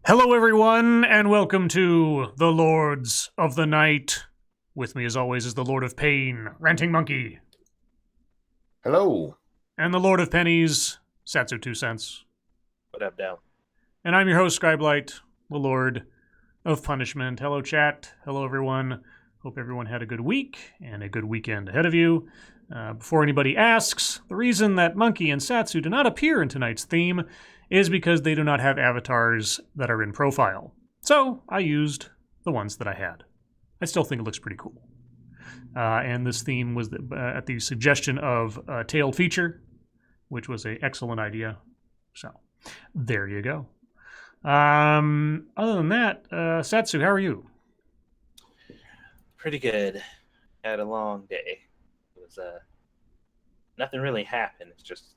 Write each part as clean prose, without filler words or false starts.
Hello, everyone, and welcome to the Lords of the Night. With me, as always, is the Lord of Pain, Ranting Monkey. Hello. And the Lord of Pennies, Satsu 2 cents. What up, Dal? And I'm your host, Scribe, the Lord of Punishment. Hello, chat. Hello, everyone. Hope everyone had a good week and a good weekend ahead of you. Before anybody asks, the reason that Monkey and Satsu do not appear in tonight's theme is because they do not have avatars that are in profile. So I used the ones that I had. I still think it looks pretty cool. And this theme was at the suggestion of Tailed Feature, which was an excellent idea. So there you go. Other than that, Satsu, how are you? Pretty good. Had a long day. It was nothing really happened. It's just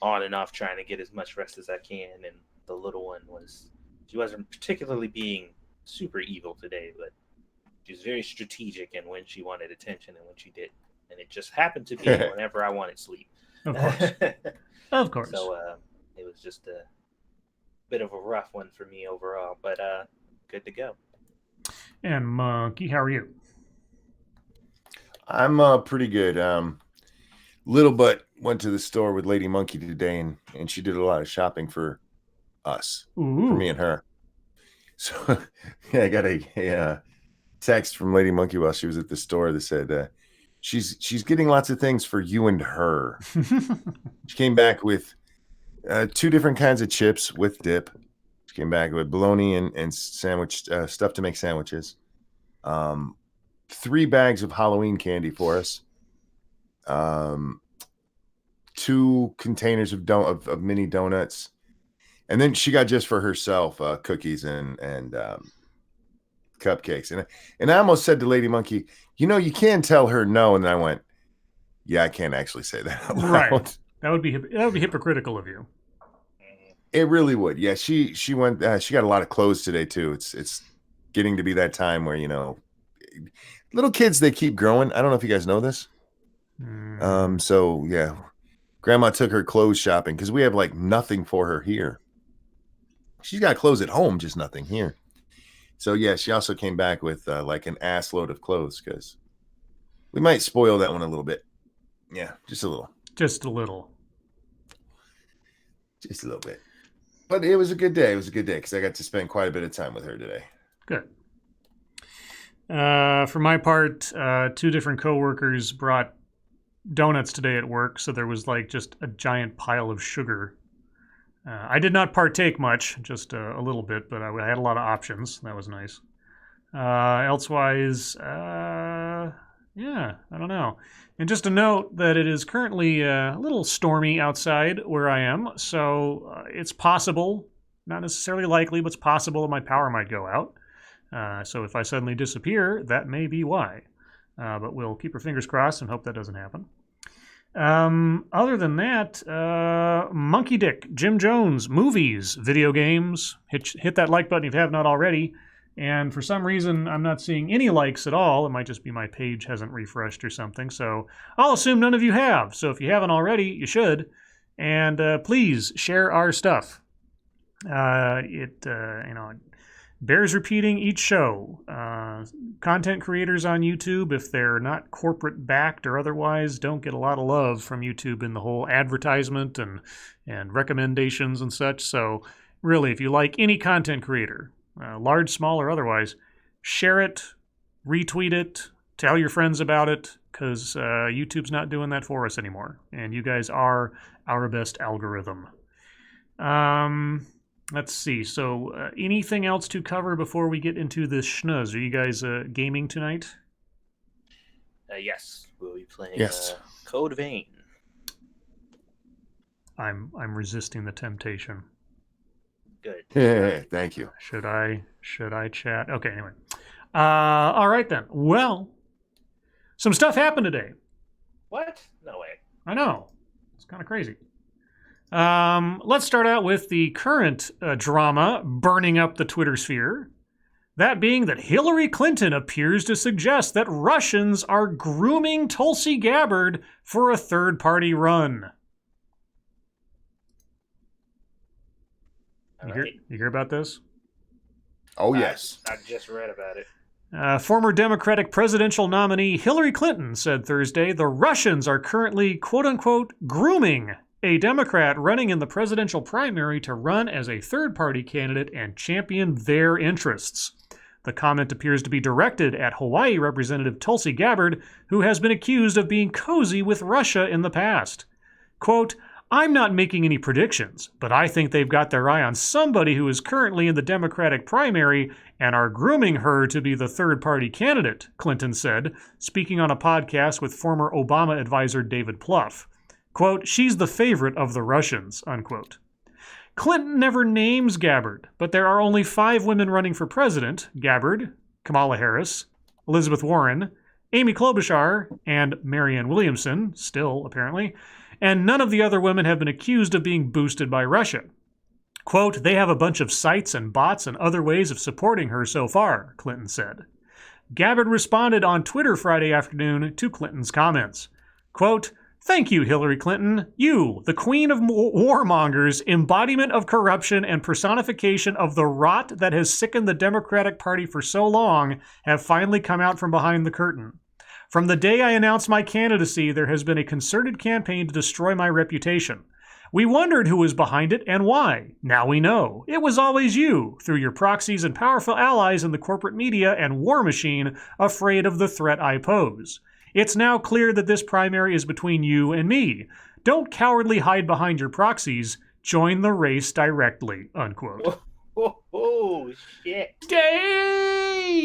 on and off trying to get as much rest as I can. And the little one she wasn't particularly being super evil today, but she was very strategic in when she wanted attention and when she didn't. And it just happened to be whenever I wanted sleep. Of course. Of course. So it was just a bit of a rough one for me overall, but good to go. And Monkey, how are you? I'm pretty good. Little Butt went to the store with Lady Monkey today, and she did a lot of shopping for us, Ooh. for me and her. So yeah, I got a text from Lady Monkey while she was at the store that said she's getting lots of things for you and her. She came back with 2 different kinds of chips with dip. She came back with bologna and sandwich stuff to make sandwiches. 3 bags of Halloween candy for us. 2 containers of mini donuts, and then she got just for herself cookies and cupcakes. And I almost said to Lady Monkey, you can tell her no, and I went, yeah, I can't actually say that out loud. Right. That would be hypocritical of you. It really would. Yeah, she went. She got a lot of clothes today too. It's getting to be that time where little kids, they keep growing. I don't know if you guys know this. So yeah, Grandma took her clothes shopping because we have like nothing for her here. She's got clothes at home, just nothing here. So yeah, she also came back with like an ass load of clothes because we might spoil that one a little bit. Yeah, just a little. Just a little. Just a little bit. But it was a good day. It was a good day because I got to spend quite a bit of time with her today. Good. For my part, 2 different coworkers brought donuts today at work, so there was like just a giant pile of sugar. I did not partake much, just a little bit, but I had a lot of options. That was nice. Elsewise, yeah, I don't know. And just a note that it is currently a little stormy outside where I am, so it's possible, not necessarily likely, but it's possible that my power might go out. So if I suddenly disappear, that may be why. But we'll keep our fingers crossed and hope that doesn't happen. Other than that, Monkey Dick, Jim Jones, movies, video games. Hit that like button if you have not already. And for some reason, I'm not seeing any likes at all. It might just be my page hasn't refreshed or something. So I'll assume none of you have. So if you haven't already, you should. And please share our stuff. It bears repeating each show. Content creators on YouTube, if they're not corporate backed or otherwise, don't get a lot of love from YouTube in the whole advertisement and recommendations and such. So really, if you like any content creator, large, small, or otherwise, share it, retweet it, tell your friends about it, because YouTube's not doing that for us anymore. And you guys are our best algorithm. Let's see. So anything else to cover before we get into this schnuzz? Are you guys gaming tonight? Yes, we'll be playing Code Vein. I'm resisting the temptation. Good. Yeah, thank you. Should I chat? Okay, anyway. All right then. Well, some stuff happened today. What? No way. I know. It's kind of crazy. Let's start out with the current drama burning up the Twitter sphere. That being that Hillary Clinton appears to suggest that Russians are grooming Tulsi Gabbard for a third-party run. You hear about this? Oh, yes. I just read about it. Former Democratic presidential nominee Hillary Clinton said Thursday the Russians are currently, quote-unquote, grooming a Democrat running in the presidential primary to run as a third-party candidate and champion their interests. The comment appears to be directed at Hawaii Representative Tulsi Gabbard, who has been accused of being cozy with Russia in the past. Quote, I'm not making any predictions, but I think they've got their eye on somebody who is currently in the Democratic primary and are grooming her to be the third-party candidate, Clinton said, speaking on a podcast with former Obama advisor David Plouffe. Quote, she's the favorite of the Russians, unquote. Clinton never names Gabbard, but there are only 5 women running for president: Gabbard, Kamala Harris, Elizabeth Warren, Amy Klobuchar, and Marianne Williamson, still apparently, and none of the other women have been accused of being boosted by Russia. Quote, they have a bunch of sites and bots and other ways of supporting her so far, Clinton said. Gabbard responded on Twitter Friday afternoon to Clinton's comments. Quote, thank you, Hillary Clinton. You, the queen of warmongers, embodiment of corruption and personification of the rot that has sickened the Democratic Party for so long, have finally come out from behind the curtain. From the day I announced my candidacy, there has been a concerted campaign to destroy my reputation. We wondered who was behind it and why. Now we know. It was always you, through your proxies and powerful allies in the corporate media and war machine, afraid of the threat I pose. It's now clear that this primary is between you and me. Don't cowardly hide behind your proxies. Join the race directly, unquote. Oh, shit. Damn!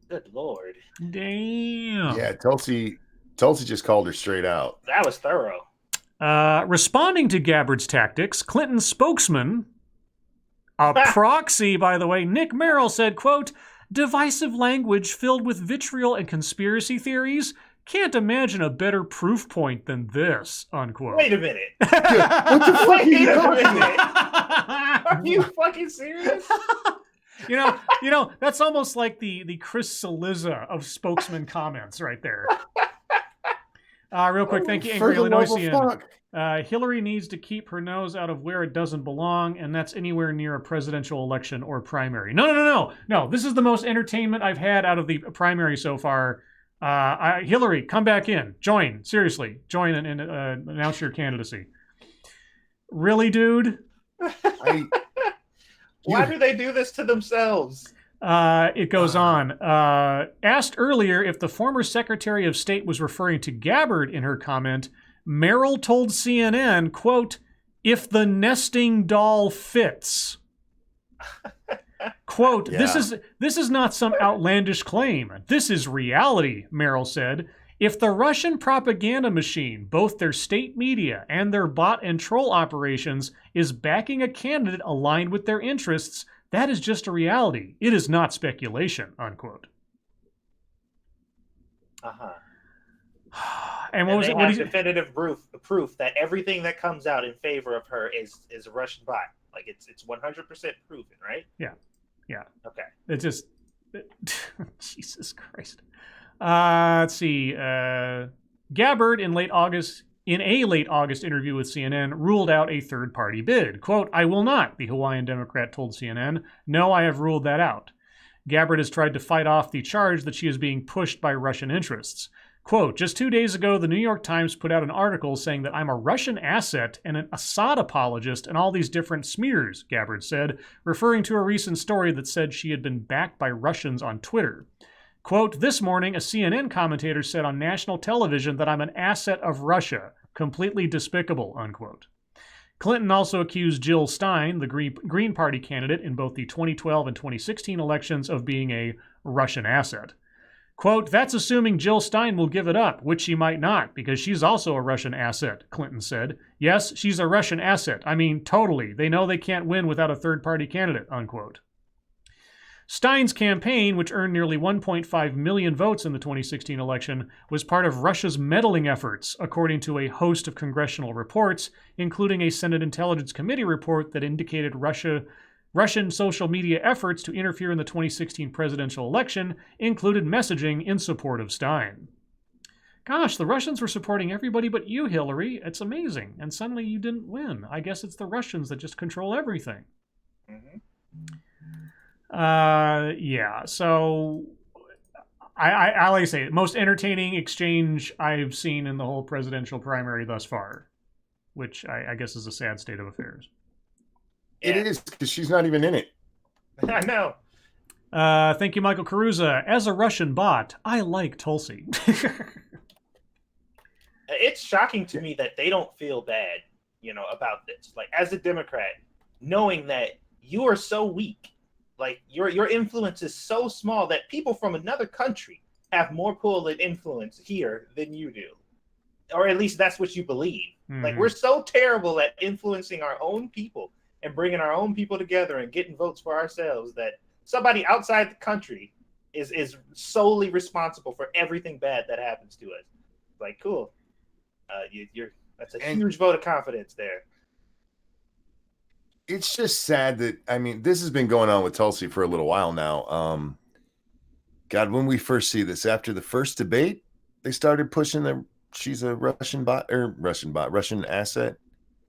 Good Lord. Damn. Yeah, Tulsi just called her straight out. That was thorough. Responding to Gabbard's tactics, Clinton's spokesman, a proxy, by the way, Nick Merrill said, quote, divisive language filled with vitriol and conspiracy theories? Can't imagine a better proof point than this, unquote. Wait a minute. What the fuck are you talking about? Are you fucking serious? You know, that's almost like the Chris Cillizza of spokesman comments right there. Real quick, thank you, Angry Illinoisian. Hillary needs to keep her nose out of where it doesn't belong, and that's anywhere near a presidential election or primary. No. This is the most entertainment I've had out of the primary so far. Hillary, come back in. Join. Seriously. Join and announce your candidacy. Really, dude? Why do they do this to themselves? It goes on. Asked earlier if the former Secretary of State was referring to Gabbard in her comment, Merrill told CNN, quote, if the nesting doll fits. Quote, yeah. This is not some outlandish claim. This is reality, Merrill said. If the Russian propaganda machine, both their state media and their bot and troll operations, is backing a candidate aligned with their interests, that is just a reality. It is not speculation, unquote. Uh-huh. And what was it? What definitive proof that everything that comes out in favor of her is a Russian bot. Like it's 100% proven, right? Yeah. Okay. It just Jesus Christ. Let's see. Gabbard in a late August interview with CNN ruled out a third-party bid. Quote, I will not, the Hawaiian Democrat told CNN. No, I have ruled that out. Gabbard has tried to fight off the charge that she is being pushed by Russian interests. Quote, just 2 days ago, the New York Times put out an article saying that I'm a Russian asset and an Assad apologist and all these different smears, Gabbard said, referring to a recent story that said she had been backed by Russians on Twitter. Quote, this morning, a CNN commentator said on national television that I'm an asset of Russia. Completely despicable, unquote. Clinton also accused Jill Stein, the Green Party candidate in both the 2012 and 2016 elections, of being a Russian asset. Quote, that's assuming Jill Stein will give it up, which she might not, because she's also a Russian asset, Clinton said. Yes, she's a Russian asset. I mean, totally. They know they can't win without a third-party candidate, unquote. Stein's campaign, which earned nearly 1.5 million votes in the 2016 election, was part of Russia's meddling efforts, according to a host of congressional reports, including a Senate Intelligence Committee report that indicated Russian social media efforts to interfere in the 2016 presidential election included messaging in support of Stein. Gosh, the Russians were supporting everybody but you, Hillary. It's amazing. And suddenly you didn't win. I guess it's the Russians that just control everything. Mm-hmm. Yeah. So I like to say most entertaining exchange I've seen in the whole presidential primary thus far, which I guess is a sad state of affairs. It is, because she's not even in it. I know. Thank you, Michael Caruza. As a Russian bot, I like Tulsi. It's shocking to me that they don't feel bad, about this. Like, as a Democrat, knowing that you are so weak, like your influence is so small that people from another country have more pull and influence here than you do, or at least that's what you believe. Mm-hmm. Like, we're so terrible at influencing our own people and bringing our own people together and getting votes for ourselves that somebody outside the country is solely responsible for everything bad that happens to us. Like, cool. That's a huge vote of confidence there. It's just sad that, I mean, this has been going on with Tulsi for a little while now. God, when we first see this, after the first debate, they started pushing she's a Russian asset.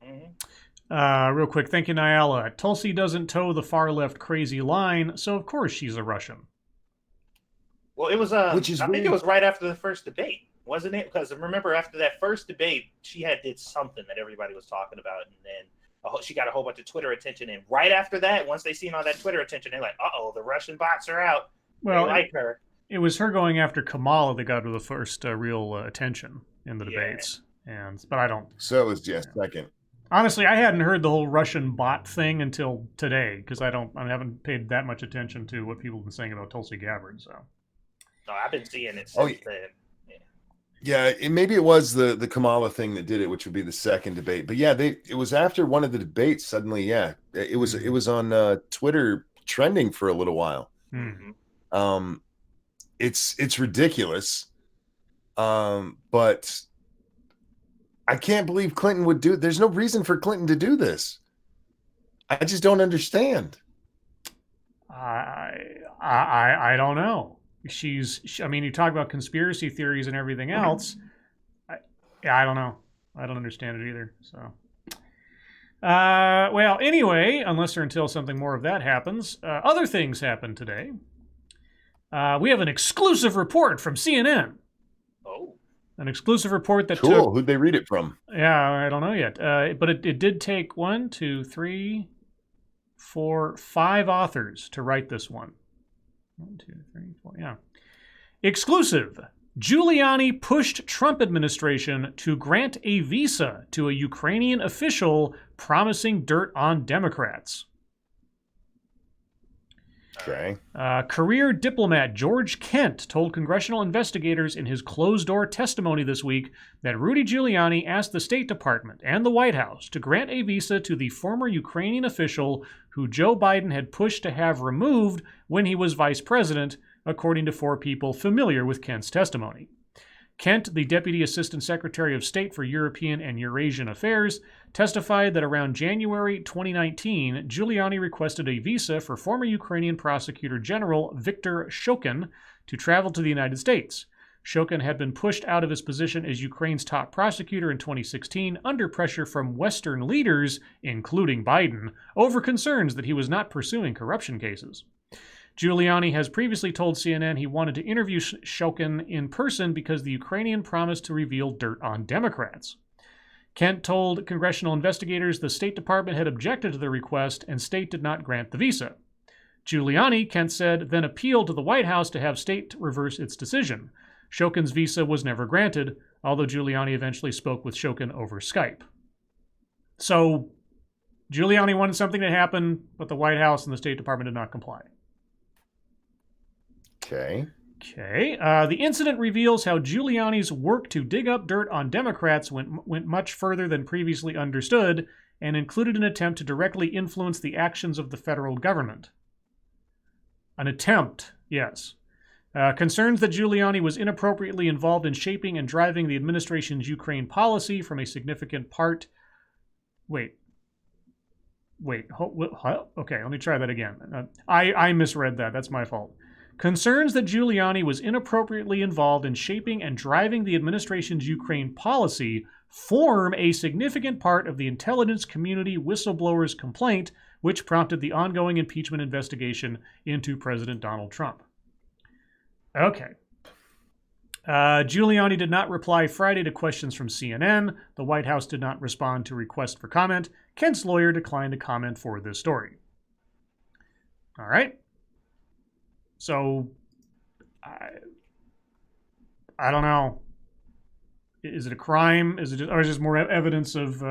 Mm-hmm. Real quick, thank you, Nyala. Tulsi doesn't toe the far left crazy line, so of course she's a Russian. Well, it was which is I think weird. it was right after the first debate, wasn't it? Because remember, after that first debate, she did something that everybody was talking about, and then she got a whole bunch of Twitter attention. And right after that, once they seen all that Twitter attention, they're like, "Uh-oh, the Russian bots are out." Well, they like her. It was her going after Kamala that got her the first real attention in the debates, but I don't. So it was just second. Honestly, I hadn't heard the whole Russian bot thing until today because I haven't paid that much attention to what people have been saying about Tulsi Gabbard. So. No, I've been seeing it since then. Yeah, maybe it was the Kamala thing that did it, which would be the second debate. But yeah, it was after one of the debates. Suddenly, yeah, it was on Twitter trending for a little while. Mm-hmm. It's ridiculous, but I can't believe Clinton would do it. There's no reason for Clinton to do this. I just don't understand. I don't know. I mean, you talk about conspiracy theories and everything else. I don't know. I don't understand it either. So, well, anyway, unless or until something more of that happens, other things happened today. We have an exclusive report from CNN. Oh. An exclusive report that cool. Who'd they read it from? Yeah, I don't know yet. But it did take 1, 2, 3, 4, 5 authors to write this one. 1, 2, 3, 4, yeah. Exclusive. Giuliani pushed Trump administration to grant a visa to a Ukrainian official promising dirt on Democrats. Okay. Career diplomat George Kent told congressional investigators in his closed-door testimony this week that Rudy Giuliani asked the State Department and the White House to grant a visa to the former Ukrainian official who Joe Biden had pushed to have removed when he was vice president, according to 4 people familiar with Kent's testimony. Kent, the Deputy Assistant Secretary of State for European and Eurasian Affairs, testified that around January 2019, Giuliani requested a visa for former Ukrainian Prosecutor General Viktor Shokin to travel to the United States. Shokin had been pushed out of his position as Ukraine's top prosecutor in 2016 under pressure from Western leaders, including Biden, over concerns that he was not pursuing corruption cases. Giuliani has previously told CNN he wanted to interview Shokin in person because the Ukrainian promised to reveal dirt on Democrats. Kent told congressional investigators the State Department had objected to the request and State did not grant the visa. Giuliani, Kent said, then appealed to the White House to have State reverse its decision. Shokin's visa was never granted, although Giuliani eventually spoke with Shokin over Skype. So, Giuliani wanted something to happen, but the White House and the State Department did not comply. Okay. The incident reveals how Giuliani's work to dig up dirt on Democrats went much further than previously understood and included an attempt to directly influence the actions of the federal government. An attempt, yes. Concerns that Giuliani was inappropriately involved in shaping and driving the administration's Ukraine policy from a significant part... Okay, let me try that again. I misread that. That's my fault. Concerns that Giuliani was inappropriately involved in shaping and driving the administration's Ukraine policy form a significant part of the intelligence community whistleblower's complaint, which prompted the ongoing impeachment investigation into President Donald Trump. Okay. Giuliani did not reply Friday to questions from CNN. The White House did not respond to requests for comment. Kent's lawyer declined to comment for this story. All right. So, I don't know. Is it a crime? Is it just, or is it just more evidence of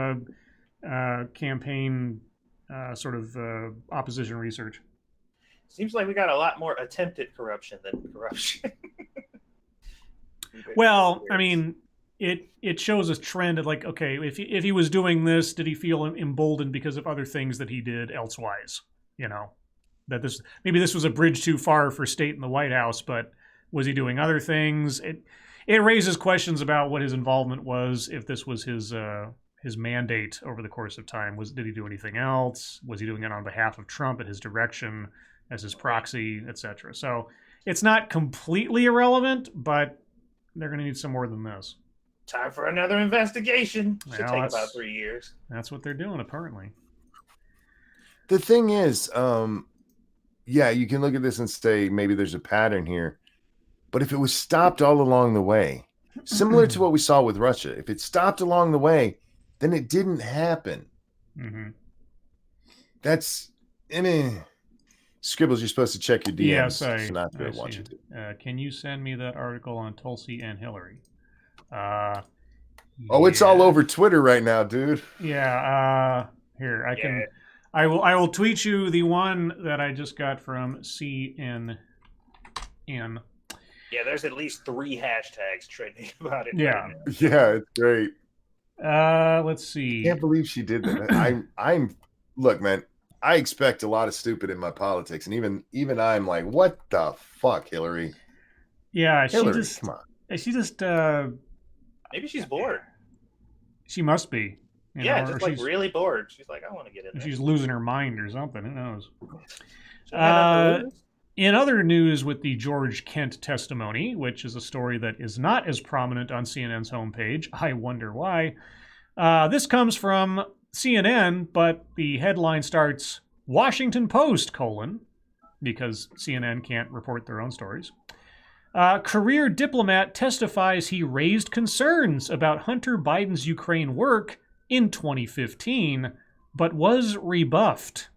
campaign sort of opposition research? Seems like we got a lot more attempted corruption than corruption. Well, I mean, it shows a trend of like, okay, if he was doing this, did he feel emboldened because of other things that he did elsewise? You know, that maybe this was a bridge too far for state in the White House, but was he doing other things? It raises questions about what his involvement was, if this was his mandate over the course of time. Did he do anything else? Was he doing it on behalf of Trump at his direction as his proxy, etc.? So it's not completely irrelevant, but they're going to need some more than this. Time for another investigation. Should Well, take about 3 years. That's what they're doing, apparently. The thing is, yeah, you can look at this and say maybe there's a pattern here. But if it was stopped all along the way, similar to what we saw with Russia, if it stopped along the way, then it didn't happen. Mm-hmm. That's, I mean, Scribbles, you're supposed to check your DMs. Yes, so not to watch it. Can you send me that article on Tulsi and Hillary? It's all over Twitter right now, dude. Yeah. Here, I can. I will tweet you the one that I just got from CNN. Yeah, there's at least 3 hashtags trending about it. Yeah. Right now. Yeah, it's great. Let's see. I can't believe she did that. Look, man, I expect a lot of stupid in my politics, and even I'm like, what the fuck, Hillary? Yeah, Hillary, come on. She just Maybe she's bored. She must be. Just like really bored. She's like, I want to get in there. She's losing her mind or something. Who knows? In other news with the George Kent testimony, which is a story that is not as prominent on CNN's homepage, I wonder why. This comes from CNN, but the headline starts, Washington Post, because CNN can't report their own stories. Career diplomat testifies he raised concerns about Hunter Biden's Ukraine work in 2015, but was rebuffed.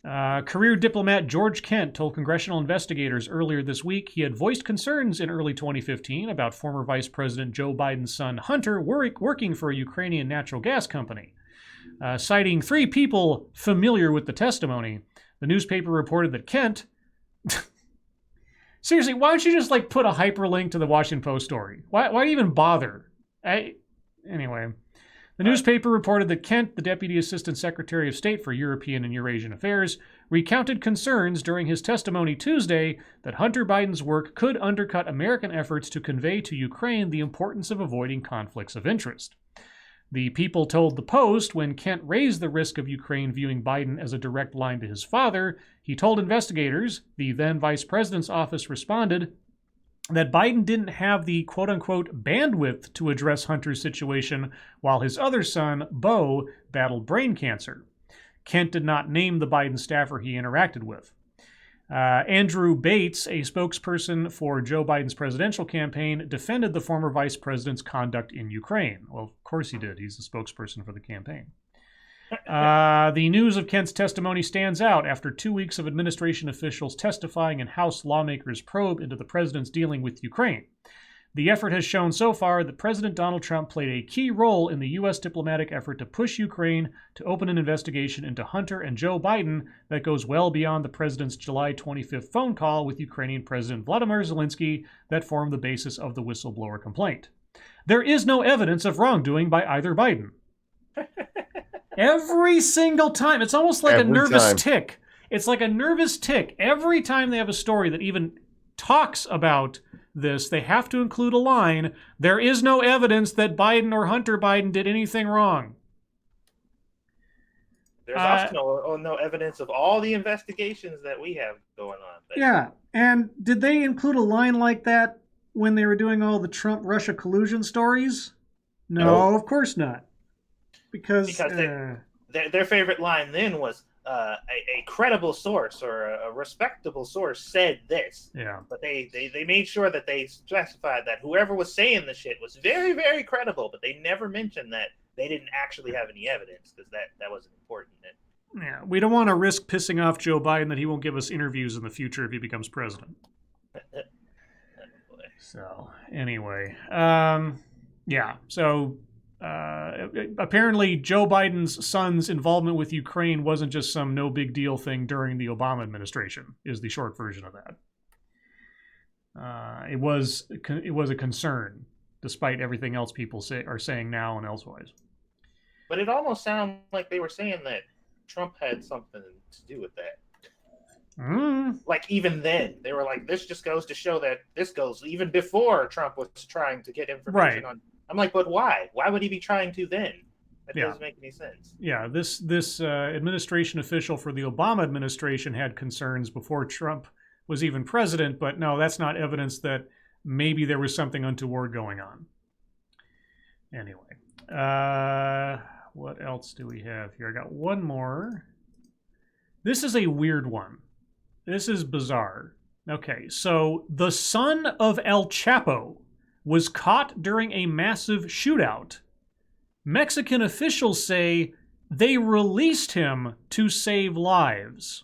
Career diplomat George Kent told congressional investigators earlier this week he had voiced concerns in early 2015 about former Vice President Joe Biden's son Hunter working for a Ukrainian natural gas company. Citing 3 people familiar with the testimony, the newspaper reported that Kent... Seriously, why don't you just put a hyperlink to the Washington Post story? Why even bother? Anyway... The newspaper reported that Kent, the Deputy Assistant Secretary of State for European and Eurasian Affairs, recounted concerns during his testimony Tuesday that Hunter Biden's work could undercut American efforts to convey to Ukraine the importance of avoiding conflicts of interest. The People told the Post when Kent raised the risk of Ukraine viewing Biden as a direct line to his father, he told investigators, the then Vice President's office responded, that Biden didn't have the quote-unquote bandwidth to address Hunter's situation while his other son, Beau, battled brain cancer. Kent did not name the Biden staffer he interacted with. Andrew Bates, a spokesperson for Joe Biden's presidential campaign, defended the former vice president's conduct in Ukraine. Well, of course he did. He's the spokesperson for the campaign. The news of Kent's testimony stands out after 2 weeks of administration officials testifying and House lawmakers' probe into the president's dealing with Ukraine. The effort has shown so far that President Donald Trump played a key role in the U.S. diplomatic effort to push Ukraine to open an investigation into Hunter and Joe Biden that goes well beyond the president's July 25th phone call with Ukrainian President Vladimir Zelensky that formed the basis of the whistleblower complaint. There is no evidence of wrongdoing by either Biden. Every single time. It's almost like a nervous tick. It's like a nervous tick. Every time they have a story that even talks about this, they have to include a line, there is no evidence that Biden or Hunter Biden did anything wrong. There's also no evidence of all the investigations that we have going on. Yeah, and did they include a line like that when they were doing all the Trump-Russia collusion stories? No, of course not. Because their favorite line then was a credible source or a respectable source said this. Yeah. But they made sure that they specified that whoever was saying the shit was very, very credible, but they never mentioned that they didn't actually have any evidence because that wasn't important. Yeah, we don't want to risk pissing off Joe Biden that he won't give us interviews in the future if he becomes president. So, anyway. Yeah, so apparently Joe Biden's son's involvement with Ukraine wasn't just some no big deal thing during the Obama administration, is the short version of that. It was a concern, despite everything else people are saying now and elsewise. But it almost sounded like they were saying that Trump had something to do with that. Like, even then, they were like, this just goes to show that this goes even before Trump was trying to get information on. I'm like, but why? Why would he be trying to then? That doesn't make any sense. Yeah, this administration official for the Obama administration had concerns before Trump was even president, but no, that's not evidence that maybe there was something untoward going on. Anyway, what else do we have here? I got one more. This is a weird one. This is bizarre. Okay, so the son of El Chapo was caught during a massive shootout. Mexican officials say they released him to save lives.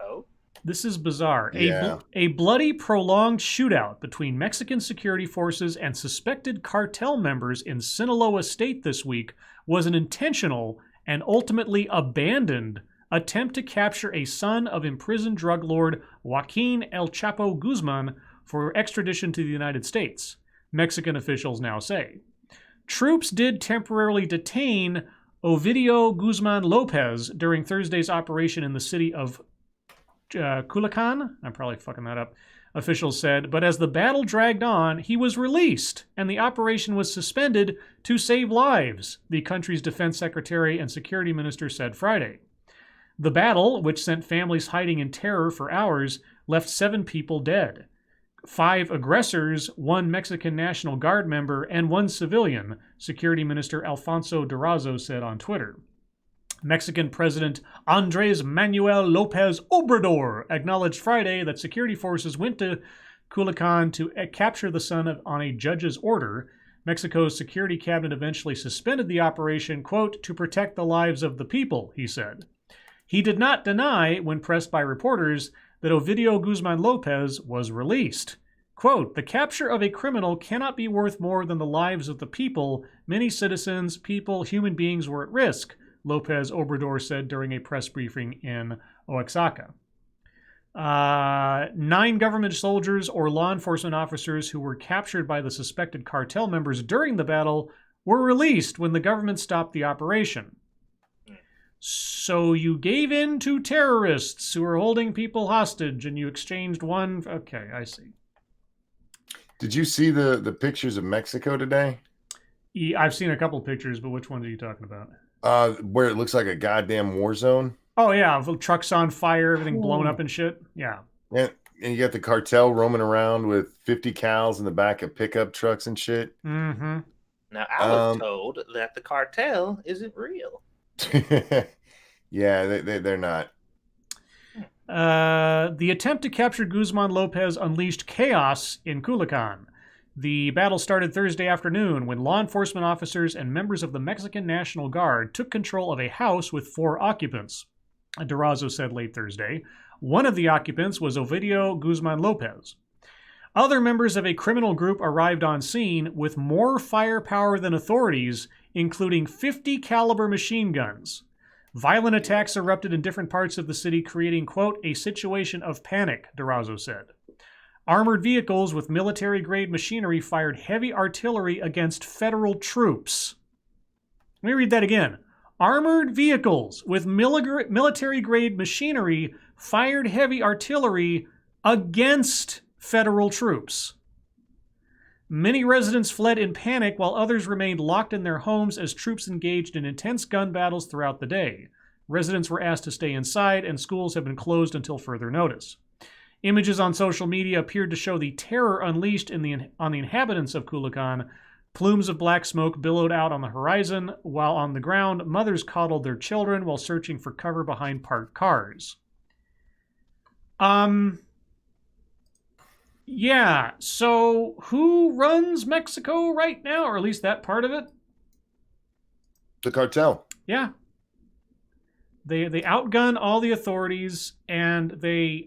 Oh? This is bizarre. Yeah. A bloody, prolonged shootout between Mexican security forces and suspected cartel members in Sinaloa State this week was an intentional and ultimately abandoned attempt to capture a son of imprisoned drug lord Joaquin El Chapo Guzman for extradition to the United States, Mexican officials now say. Troops did temporarily detain Ovidio Guzman Lopez during Thursday's operation in the city of Culiacan. I'm probably fucking that up, officials said, but as the battle dragged on, he was released and the operation was suspended to save lives, the country's defense secretary and security minister said Friday. The battle, which sent families hiding in terror for hours, left 7 people dead. 5 aggressors, 1 Mexican National Guard member, and 1 civilian, Security Minister Alfonso Durazo said on Twitter. Mexican President Andres Manuel Lopez Obrador acknowledged Friday that security forces went to Culiacan to capture the son on a judge's order. Mexico's security cabinet eventually suspended the operation, quote, to protect the lives of the people, he said. He did not deny, when pressed by reporters, that Ovidio Guzman Lopez was released. Quote, the capture of a criminal cannot be worth more than the lives of the people. Many citizens, human beings were at risk, Lopez Obrador said during a press briefing in Oaxaca. 9 government soldiers or law enforcement officers who were captured by the suspected cartel members during the battle were released when the government stopped the operation. So you gave in to terrorists who were holding people hostage and you exchanged one... Okay, I see. Did you see the pictures of Mexico today? I've seen a couple pictures, but which ones are you talking about? Where it looks like a goddamn war zone. Oh, yeah. The trucks on fire, everything blown up and shit. Yeah. And you got the cartel roaming around with 50 cals in the back of pickup trucks and shit. Mm-hmm. Now, I was told that the cartel isn't real. Yeah, they're not. The attempt to capture Guzman Lopez unleashed chaos in Culiacan. The battle started Thursday afternoon when law enforcement officers and members of the Mexican National Guard took control of a house with 4 occupants, Durazo said late Thursday. One of the occupants was Ovidio Guzman Lopez. Other members of a criminal group arrived on scene with more firepower than authorities, including 50 caliber machine guns. Violent attacks erupted in different parts of the city, creating, quote, a situation of panic, Durazo said. Armored vehicles with military-grade machinery fired heavy artillery against federal troops. Let me read that again. Armored vehicles with military-grade machinery fired heavy artillery against federal troops. Many residents fled in panic while others remained locked in their homes as troops engaged in intense gun battles throughout the day. Residents were asked to stay inside and schools have been closed until further notice. Images on social media appeared to show the terror unleashed on the inhabitants of Culiacan Plumes of black smoke billowed out on the horizon, while on the ground, mothers coddled their children while searching for cover behind parked cars. Yeah, so who runs Mexico right now, or at least that part of it? The cartel. Yeah. They outgun all the authorities, and they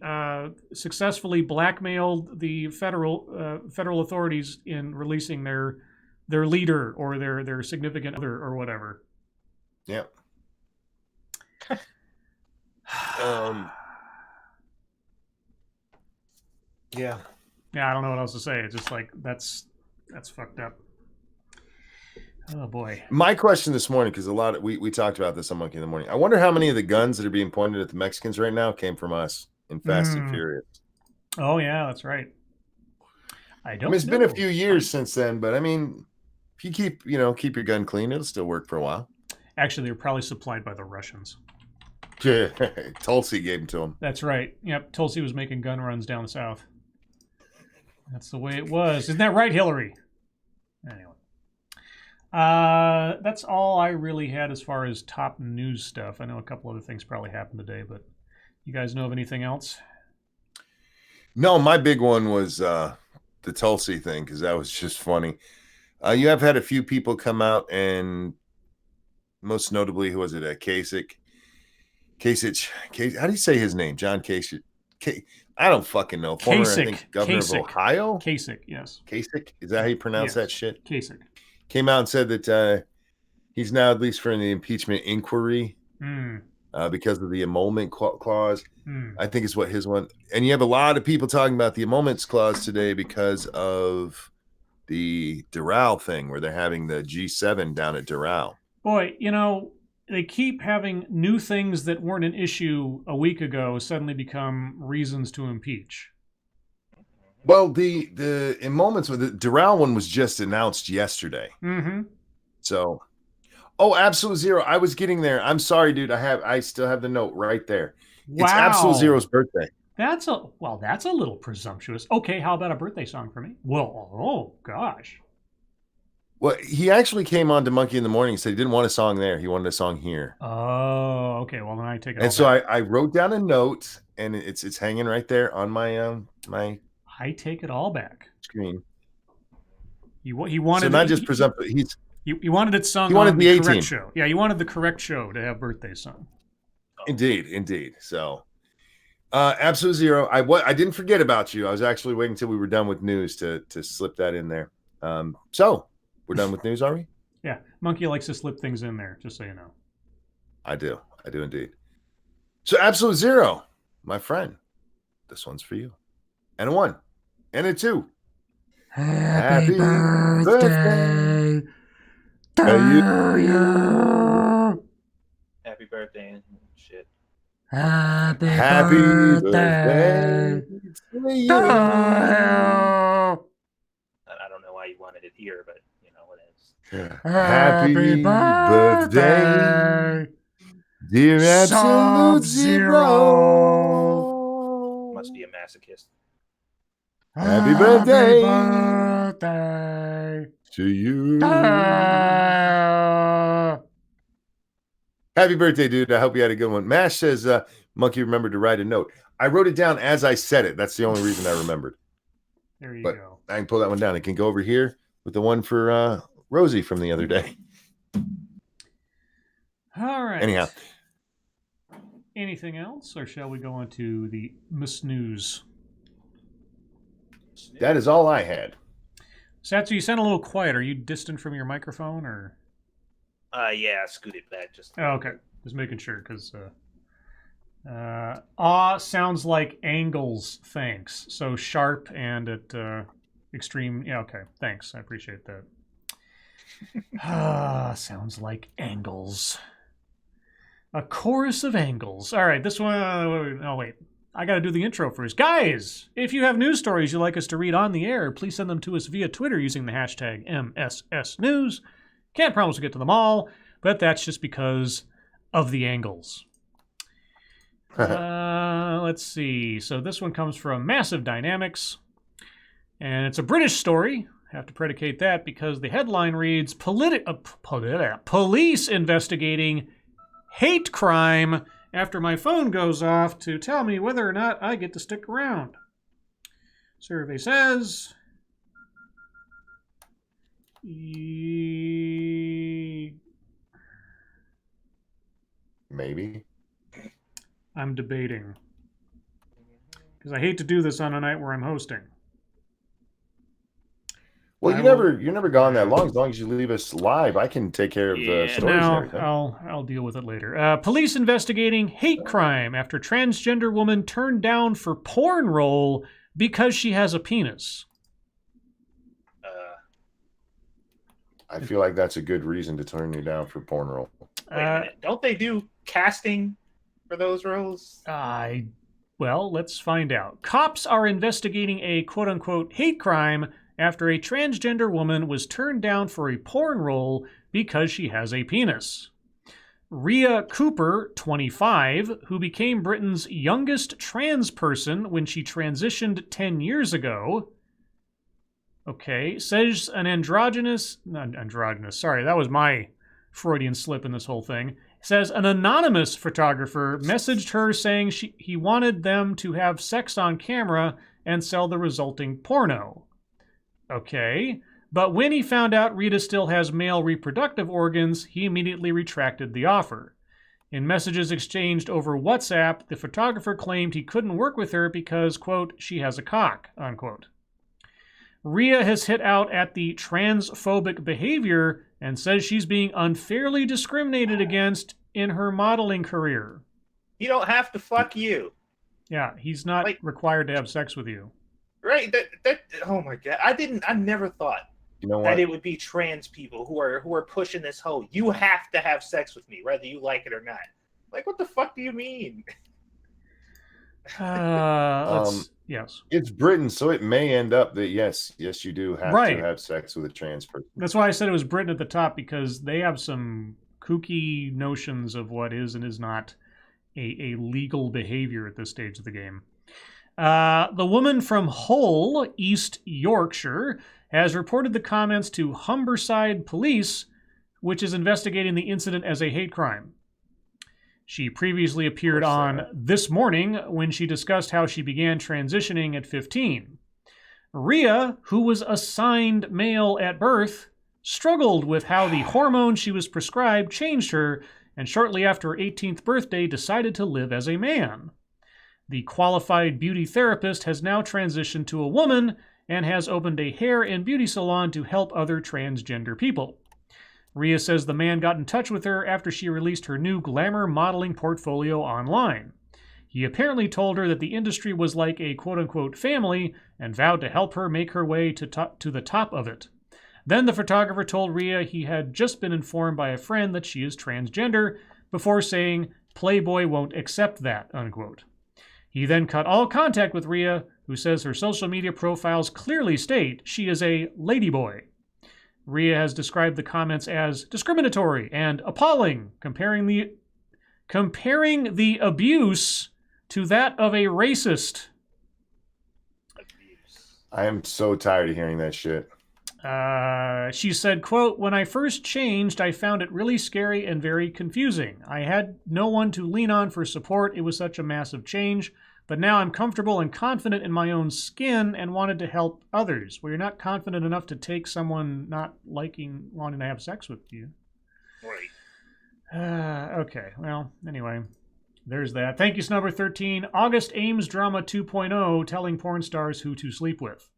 successfully blackmailed the federal authorities in releasing their leader or their significant other or whatever. Yeah. Yeah. Yeah, I don't know what else to say. It's just like that's fucked up. Oh boy. My question this morning, because we talked about this on Monkey in the Morning. I wonder how many of the guns that are being pointed at the Mexicans right now came from us in Fast and Furious. Oh yeah, that's right. I mean, it's been a few years since then, but I mean, if you keep your gun clean, it'll still work for a while. Actually, they're probably supplied by the Russians. Tulsi gave them to them. That's right. Yep, Tulsi was making gun runs down the south. That's the way it was. Isn't that right, Hillary? Anyway. That's all I really had as far as top news stuff. I know a couple other things probably happened today, but you guys know of anything else? No, my big one was the Tulsi thing, because that was just funny. You have had a few people come out, and most notably, who was it? Kasich. How do you say his name? John Kasich. I don't fucking know. Former, I think, governor of Ohio? Kasich, yes. Kasich? Is that how you pronounce that shit? Kasich. Came out and said that he's now at least for the impeachment inquiry because of the emolument clause. I think is what his one. And you have a lot of people talking about the emoluments clause today because of the Doral thing, where they're having the G7 down at Doral. Boy, they keep having new things that weren't an issue a week ago suddenly become reasons to impeach. Well, the emoluments with the Doral one was just announced yesterday. Mm-hmm. So, Absolute Zero. I was getting there. I'm sorry, dude. I still have the note right there. Wow. It's Absolute Zero's birthday. That's a little presumptuous. Okay, how about a birthday song for me? Well, oh gosh. Well, he actually came on to Monkey in the Morning and said he didn't want a song there. He wanted a song here. Oh, okay. Well, then I take it. And so I wrote down a note, and it's hanging right there on my my. I take it all back. Screen. He wanted. So not just presumptive. He wanted it sung. He wanted on the correct show. Yeah, he wanted the correct show to have birthday sung. Indeed. So, Absolute Zero. I didn't forget about you. I was actually waiting until we were done with news to slip that in there. So we're done with news, are we? Yeah, Monkey likes to slip things in there, just so you know. I do indeed. So Absolute Zero, my friend, this one's for you. And a 1. And a 2. Happy birthday to you. Happy birthday and shit. Happy birthday to you. I don't know why you wanted it here, but you know what it is. Happy birthday, dear Absolute Zero. Must be a masochist. Happy birthday to you. Happy birthday, dude. I hope you had a good one. Mash says, Monkey remembered to write a note. I wrote it down as I said it. That's the only reason I remembered. There you go. I can pull that one down. I can go over here with the one for Rosie from the other day. All right. Anyhow. Anything else, or shall we go on to the Miss News? That is all I had. Satsu, you sound a little quiet. Are you distant from your microphone, or? Yeah, scoot it back just. Oh, okay, just making sure, because sounds like angles. Thanks. So sharp and at extreme. Yeah, okay. Thanks. I appreciate that. Sounds like angles. A chorus of angles. All right, this one. Oh wait. I got to do the intro first. Guys, if you have news stories you'd like us to read on the air, please send them to us via Twitter using the hashtag MSSNews. Can't promise we'll get to them all, but that's just because of the angles. Let's see. So this one comes from Massive Dynamics, and it's a British story. have to predicate that because the headline reads, Police investigating hate crime after my phone goes off to tell me whether or not I get to stick around. Survey says... Maybe. I'm debating. Because I hate to do this on a night where I'm hosting. Well, you're never gone that long. As long as you leave us live, I can take care of the stories and everything. I'll deal with it later. Police investigating hate crime after transgender woman turned down for porn role because she has a penis. I feel like that's a good reason to turn you down for porn role. Wait a minute. Don't they do casting for those roles? Well, let's find out. Cops are investigating a quote-unquote hate crime after a transgender woman was turned down for a porn role because she has a penis. Rhea Cooper, 25, who became Britain's youngest trans person when she transitioned 10 years ago... Okay, says an sorry, that was my Freudian slip in this whole thing. Says an anonymous photographer messaged her saying he wanted them to have sex on camera and sell the resulting porno. Okay, but when he found out Rita still has male reproductive organs, he immediately retracted the offer. In messages exchanged over WhatsApp, the photographer claimed he couldn't work with her because, quote, she has a cock, unquote. Rhea has hit out at the transphobic behavior and says she's being unfairly discriminated against in her modeling career. You don't have to fuck you. Yeah, he's not required to have sex with you. Right? That oh my god. I never thought that it would be trans people who are pushing this whole you have to have sex with me, whether you like it or not. Like, what the fuck do you mean? Yes. It's Britain, so it may end up that yes, you do have to have sex with a trans person. That's why I said it was Britain at the top, because they have some kooky notions of what is and is not a legal behavior at this stage of the game. The woman from Hull, East Yorkshire, has reported the comments to Humberside Police, which is investigating the incident as a hate crime. She previously appeared on This Morning when she discussed how she began transitioning at 15. Rhea, who was assigned male at birth, struggled with how the hormone she was prescribed changed her, and shortly after her 18th birthday decided to live as a man. The qualified beauty therapist has now transitioned to a woman and has opened a hair and beauty salon to help other transgender people. Rhea says the man got in touch with her after she released her new glamour modeling portfolio online. He apparently told her that the industry was like a quote-unquote family and vowed to help her make her way to the top of it. Then the photographer told Rhea he had just been informed by a friend that she is transgender, before saying, Playboy won't accept that, unquote. He then cut all contact with Rhea, who says her social media profiles clearly state she is a ladyboy. Rhea has described the comments as discriminatory and appalling, comparing the abuse to that of a racist. I am so tired of hearing that shit. She said, quote, when I first changed, I found it really scary and very confusing. I had no one to lean on for support. It was such a massive change. But now I'm comfortable and confident in my own skin and wanted to help others. Well, you're not confident enough to take someone not wanting to have sex with you. Right. Okay, well, anyway, there's that. Thank you, Snubber 13. August Ames Drama 2.0, telling porn stars who to sleep with.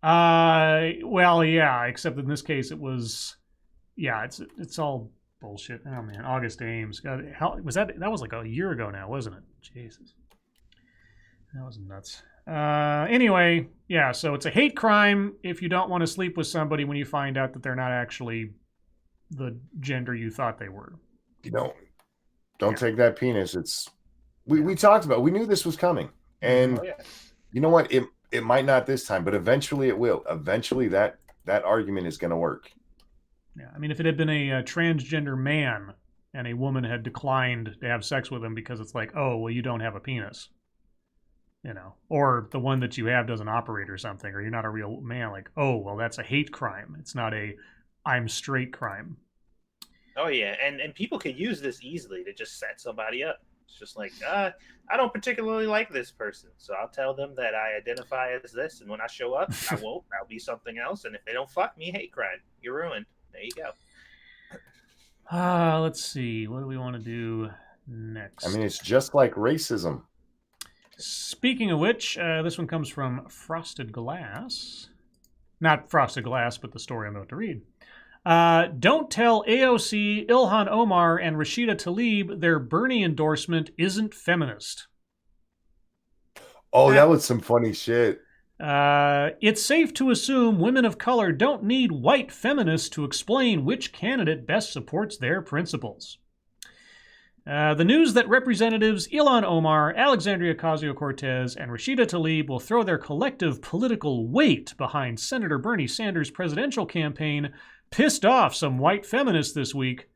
Well, yeah, except in this case it was, yeah, it's all bullshit. Oh man, August Ames. God, how was that? That was like a year ago now, wasn't it? Jesus. That was nuts. Anyway, yeah, so it's a hate crime if you don't want to sleep with somebody when you find out that they're not actually the gender you thought they were. You don't take that penis. It's we talked about. We knew this was coming, and you know what? It might not this time, but eventually it will. Eventually that argument is going to work. Yeah, I mean, if it had been a transgender man and a woman had declined to have sex with him because it's like, oh, well, you don't have a penis. or the one that you have doesn't operate or something, or you're not a real man, like, oh, well, that's a hate crime. It's not a I'm straight crime. Oh yeah, and people can use this easily to just set somebody up. It's just like, I don't particularly like this person, so I'll tell them that I identify as this, and when I show up, I'll be something else, and if they don't fuck me, hate crime. You're ruined. There you go. Let's see. What do we want to do next? I mean, it's just like racism. Speaking of which, this one comes from Frosted Glass. Not Frosted Glass, but the story I'm about to read. Don't tell AOC, Ilhan Omar, and Rashida Tlaib their Bernie endorsement isn't feminist. Oh, that was some funny shit. It's safe to assume women of color don't need white feminists to explain which candidate best supports their principles. The news that Representatives Ilhan Omar, Alexandria Ocasio-Cortez, and Rashida Tlaib will throw their collective political weight behind Senator Bernie Sanders' presidential campaign pissed off some white feminists this week.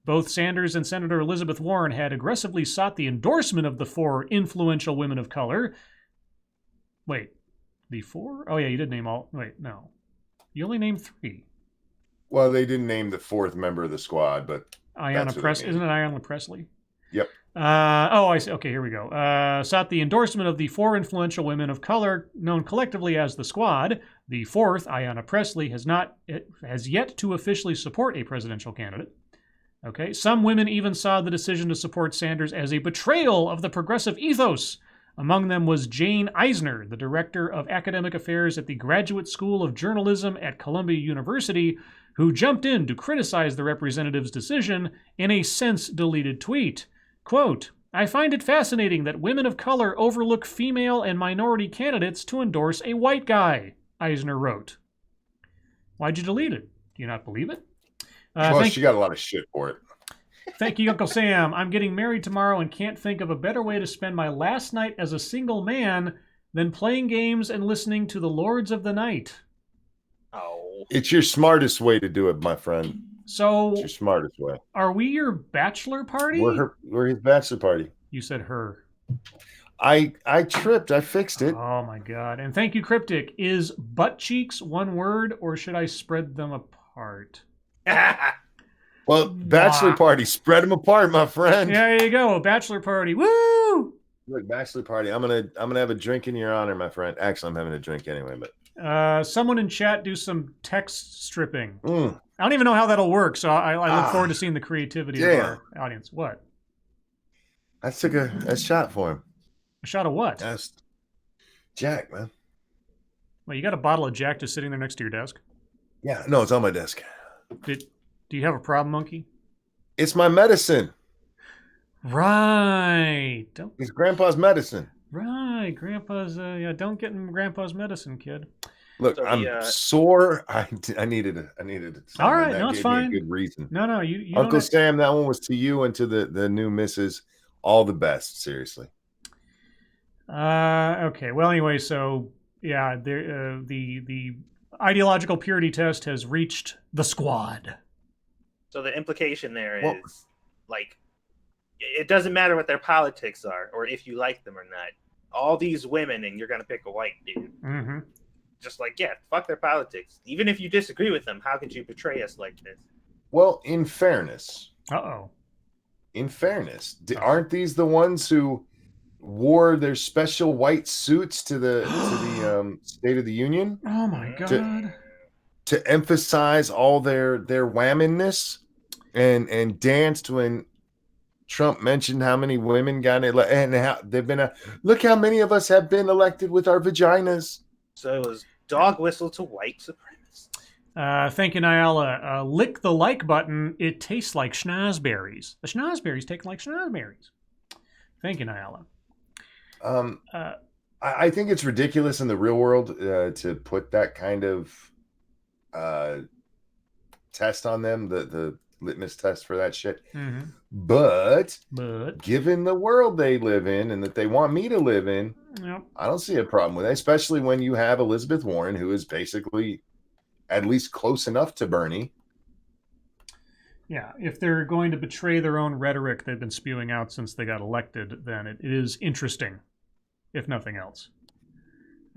Both Sanders and Senator Elizabeth Warren had aggressively sought the endorsement of the 4 influential women of color. Wait, the 4? Oh yeah, you did name all. Wait, no. You only named 3. Well, they didn't name the 4th member of the squad, but Ayanna Presley. Isn't it Ayanna Presley? Yep. I see. Okay, here we go. Sought the endorsement of the 4 influential women of color known collectively as the Squad. The 4th, Ayanna Presley, has yet to officially support a presidential candidate. Okay, some women even saw the decision to support Sanders as a betrayal of the progressive ethos. Among them was Jane Eisner, the director of academic affairs at the Graduate School of Journalism at Columbia University, who jumped in to criticize the representative's decision in a since-deleted tweet. Quote, I find it fascinating that women of color overlook female and minority candidates to endorse a white guy, Eisner wrote. Why'd you delete it? Do you not believe it? Well, she got a lot of shit for it. Thank you, Uncle Sam. I'm getting married tomorrow and can't think of a better way to spend my last night as a single man than playing games and listening to the Lords of the Night. Oh. It's your smartest way to do it, my friend. So, it's your smartest way. Are we your bachelor party? We're his bachelor party. You said her. I tripped. I fixed it. Oh my god. And thank you, Cryptic. Is butt cheeks one word, or should I spread them apart? Well, bachelor party. Spread them apart, my friend. Yeah, there you go. Bachelor party. Woo! Look, bachelor party. I'm gonna have a drink in your honor, my friend. Actually, I'm having a drink anyway, but someone in chat do some text stripping. I don't even know how that'll work, so I look forward to seeing the creativity of our audience. What? I took a shot for him. A shot of what? That's Jack, man. Well, you got a bottle of Jack just sitting there next to your desk? Yeah, no, it's on my desk. Do you have a problem, Monkey? It's my medicine. Right. It's Grandpa's medicine. Right, Grandpa's. Don't get in Grandpa's medicine, kid. Look, so I'm sore. I needed it. All right, no, it's fine. Good reason. No, you Uncle Sam, that one was to you and to the new missus. All the best, seriously. Okay. Well, anyway, so yeah, the ideological purity test has reached the Squad. So the implication there is, like, it doesn't matter what their politics are or if you like them or not. All these women, and you're gonna pick a white dude. Mm-hmm. Just like, yeah, fuck their politics. Even if you disagree with them, how could you betray us like this? Well, in fairness. In fairness, aren't these the ones who wore their special white suits to the State of the Union? Oh my god! To emphasize all their whammonness and danced when Trump mentioned how many women got it and how they've been. Look how many of us have been elected with our vaginas. So it was dog whistle to white supremacists. Thank you, Nyala. Lick the like button. It tastes like schnozberries. The schnozberries taste like schnozberries. Thank you, Nyala. I think it's ridiculous in the real world to put that kind of test on them, the litmus test for that shit. Mm-hmm. But given the world they live in and that they want me to live in, yep. I don't see a problem with it, especially when you have Elizabeth Warren, who is basically at least close enough to Bernie. Yeah, if they're going to betray their own rhetoric they've been spewing out since they got elected, then it is interesting. if nothing else.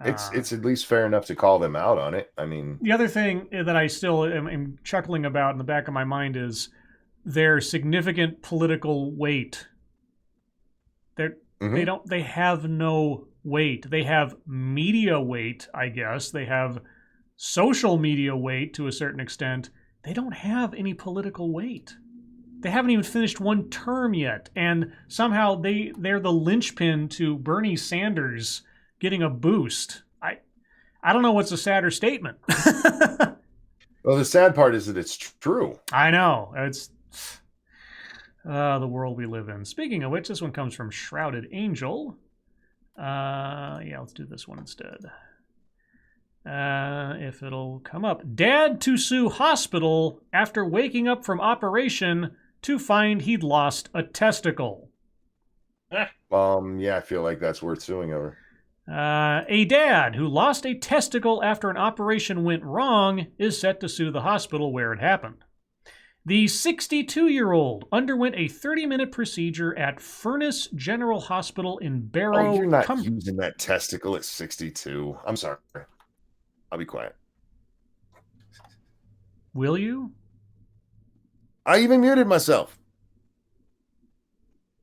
It's at least fair enough to call them out on it. I mean, the other thing that I still am chuckling about in the back of my mind is their significant political weight. They have no weight. They have media weight, I guess. They have social media weight to a certain extent. They don't have any political weight. They haven't even finished one term yet, and somehow they're the linchpin to Bernie Sanders getting a boost. I don't know what's a sadder statement. Well, the sad part is that it's true. I know. It's the world we live in. Speaking of which, this one comes from Shrouded Angel. Yeah, let's do this one instead. If it'll come up. Dad to sue hospital after waking up from operation to find he'd lost a testicle. Yeah, I feel like that's worth suing over. A dad who lost a testicle after an operation went wrong is set to sue the hospital where it happened. The 62-year-old underwent a 30-minute procedure at Furness General Hospital in Barrow. Oh, you're not using that testicle at 62. I'm sorry. I'll be quiet. Will you? I even muted myself.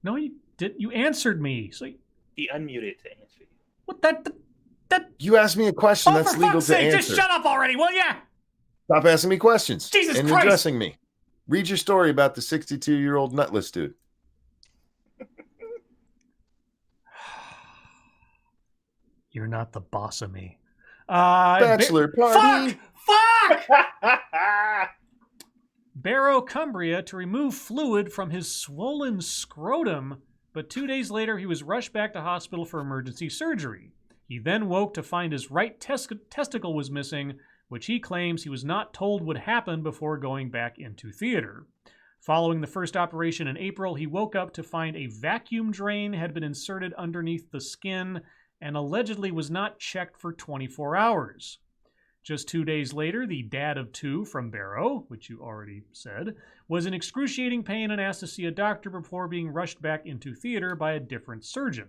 No, you did. You answered me. So he unmuted to answer you. What that? You asked me a question that's legal to answer. Just shut up already, will ya? Stop asking me questions. Jesus and Christ. addressing me. Read your story about the 62-year-old nutless dude. You're not the boss of me. Bachelor party. Fuck! Barrow, Cumbria, to remove fluid from his swollen scrotum, but 2 days later he was rushed back to hospital for emergency surgery. He then woke to find his right testicle was missing, which he claims he was not told would happen before going back into theater. Following the first operation in April, he woke up to find a vacuum drain had been inserted underneath the skin and allegedly was not checked for 24 hours. Just 2 days later, the dad of two from Barrow, which you already said, was in excruciating pain and asked to see a doctor before being rushed back into theater by a different surgeon.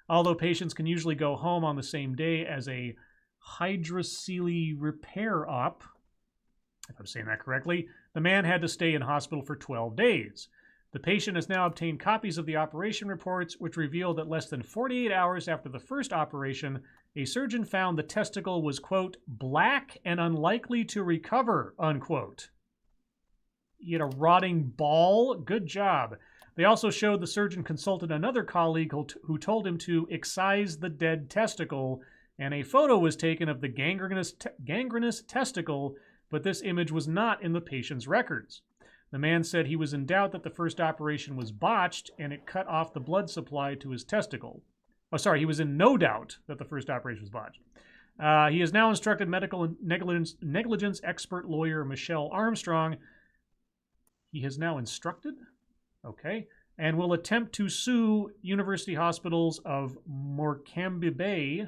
Although patients can usually go home on the same day as a hydrocele repair op, if I'm saying that correctly, the man had to stay in hospital for 12 days. The patient has now obtained copies of the operation reports, which reveal that less than 48 hours after the first operation, a surgeon found the testicle was, quote, black and unlikely to recover, unquote. You had a rotting ball? Good job. They also showed the surgeon consulted another colleague who told him to excise the dead testicle, and a photo was taken of the gangrenous testicle, but this image was not in the patient's records. The man said he was in doubt that the first operation was botched and it cut off the blood supply to his testicle. Oh, sorry, he was in no doubt that the first operation was botched. He has now instructed medical negligence expert lawyer Michelle Armstrong. He has now instructed? Okay. And will attempt to sue University Hospitals of Morecambe Bay,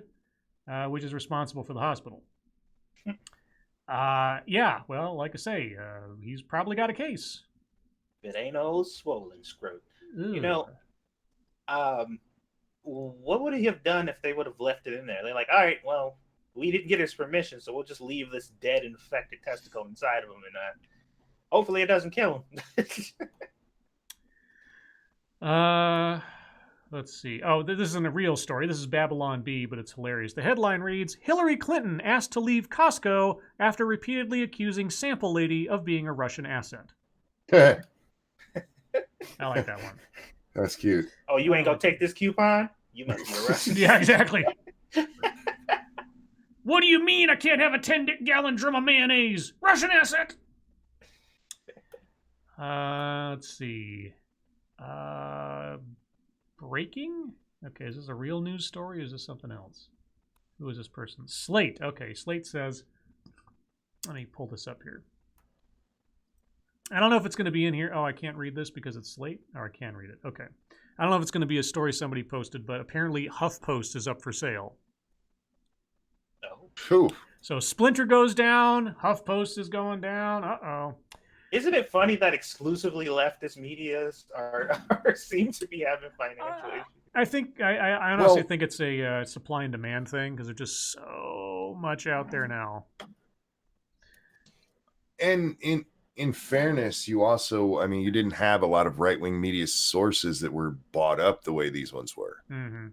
which is responsible for the hospital. Yeah, well, like I say, he's probably got a case. It ain't old swollen scrote. You know, what would he have done if they would have left it in there? They're like, all right, well, we didn't get his permission, so we'll just leave this dead, infected testicle inside of him, and hopefully it doesn't kill him. Let's see. Oh, this isn't a real story. This is Babylon Bee, but it's hilarious. The headline reads, Hillary Clinton asked to leave Costco after repeatedly accusing Sample Lady of being a Russian asset. I like that one. That's cute. Oh, you ain't gonna take this coupon? You must be a Russian. Yeah, exactly. What do you mean I can't have a 10-gallon drum of mayonnaise? Russian asset! Let's see. Breaking? Okay, is this a real news story or is this something else? Who is this person? Slate. Okay, Slate says, let me pull this up here. I don't know if it's going to be in here. Oh, I can't read this because it's Slate. Or I can read it. Okay. I don't know if it's going to be a story somebody posted, but apparently HuffPost is up for sale. Oh. So Splinter goes down. HuffPost is going down. Uh-oh. Isn't it funny that exclusively leftist medias are seem to be having financial issues? I honestly think it's a supply and demand thing because there's just so much out there now. And in fairness, you also, I mean, you didn't have a lot of right-wing media sources that were bought up the way these ones were. Mm-hmm.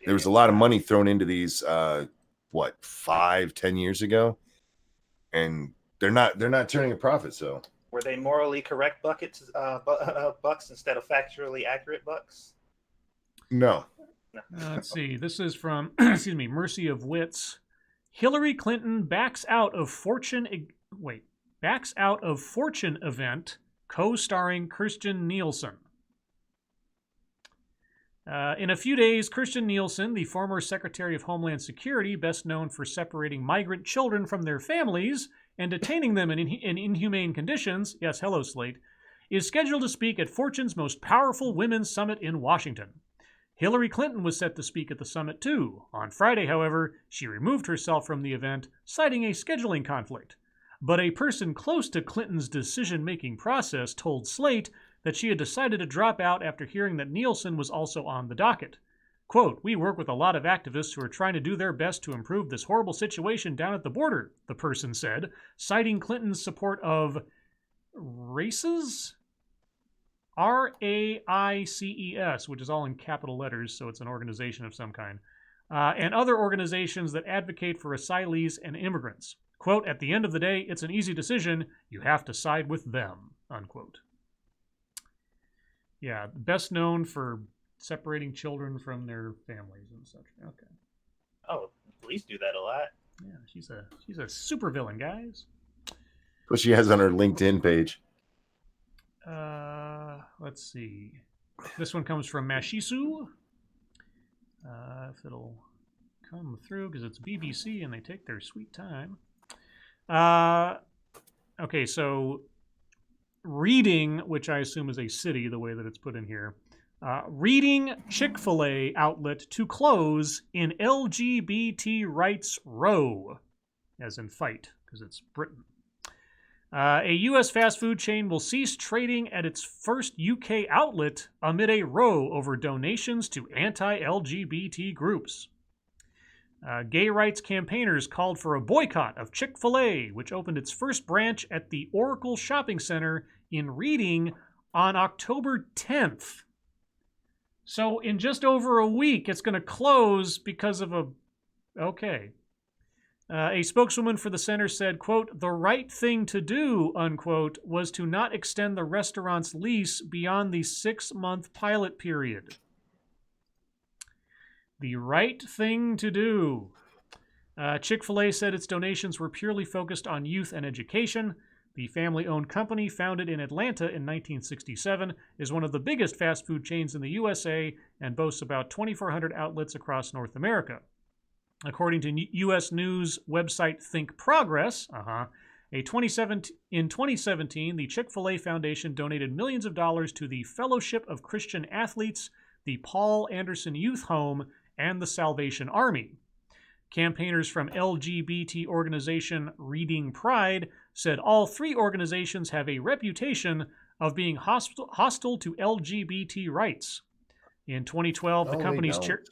There was a lot of money thrown into these 5-10 years ago, and they're not turning a profit. So were they morally correct bucks instead of factually accurate bucks? no. Let's see. This is from excuse me, Mercy of Wits. Hillary Clinton backs out of Fortune event co-starring Kirstjen Nielsen. In a few days, Kirstjen Nielsen, the former Secretary of Homeland Security, best known for separating migrant children from their families and detaining them in inhumane conditions, yes, hello Slate, is scheduled to speak at Fortune's most powerful women's summit in Washington. Hillary Clinton was set to speak at the summit too. On Friday, however, she removed herself from the event, citing a scheduling conflict. But a person close to Clinton's decision-making process told Slate that she had decided to drop out after hearing that Nielsen was also on the docket. Quote, "We work with a lot of activists who are trying to do their best to improve this horrible situation down at the border," the person said, citing Clinton's support of RAICES? RAICES, which is all in capital letters, so it's an organization of some kind, and other organizations that advocate for asylees and immigrants. Quote, "At the end of the day, it's an easy decision. You have to side with them," unquote. Yeah, best known for separating children from their families and such. Okay. Oh, police do that a lot. Yeah, she's a supervillain, guys. What she has on her LinkedIn page. Let's see. This one comes from Mashisu. If it'll come through, because it's BBC and they take their sweet time. Okay, so Reading, which I assume is a city, the way that it's put in here. Reading Chick-fil-A outlet to close in LGBT rights row, as in fight, because it's Britain. A U.S. fast food chain will cease trading at its first UK outlet amid a row over donations to anti-LGBT groups. Gay rights campaigners called for a boycott of Chick-fil-A, which opened its first branch at the Oracle Shopping Center in Reading on October 10th. So in just over a week, it's going to close because of a... Okay. A spokeswoman for the center said, quote, "The right thing to do," unquote, was to not extend the restaurant's lease beyond the 6-month pilot period. The right thing to do. Chick-fil-A said its donations were purely focused on youth and education. The family-owned company, founded in Atlanta in 1967, is one of the biggest fast food chains in the USA and boasts about 2,400 outlets across North America. According to U.S. news website Think Progress, in 2017, the Chick-fil-A Foundation donated millions of dollars to the Fellowship of Christian Athletes, the Paul Anderson Youth Home, and the Salvation Army. Campaigners from LGBT organization Reading Pride said all three organizations have a reputation of being hostile to LGBT rights. In 2012, the company's chair...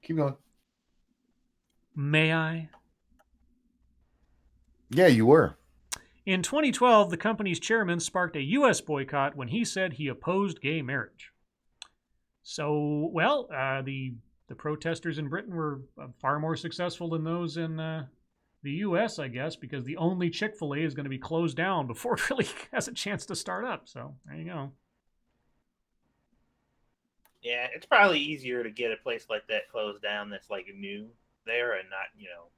Keep going. May I? Yeah, you were. In 2012, the company's chairman sparked a U.S. boycott when he said he opposed gay marriage. So, well, the protesters in Britain were far more successful than those in the U.S., I guess, because the only Chick-fil-A is going to be closed down before it really has a chance to start up. So, there you go. Yeah, it's probably easier to get a place like that closed down that's like new there and not,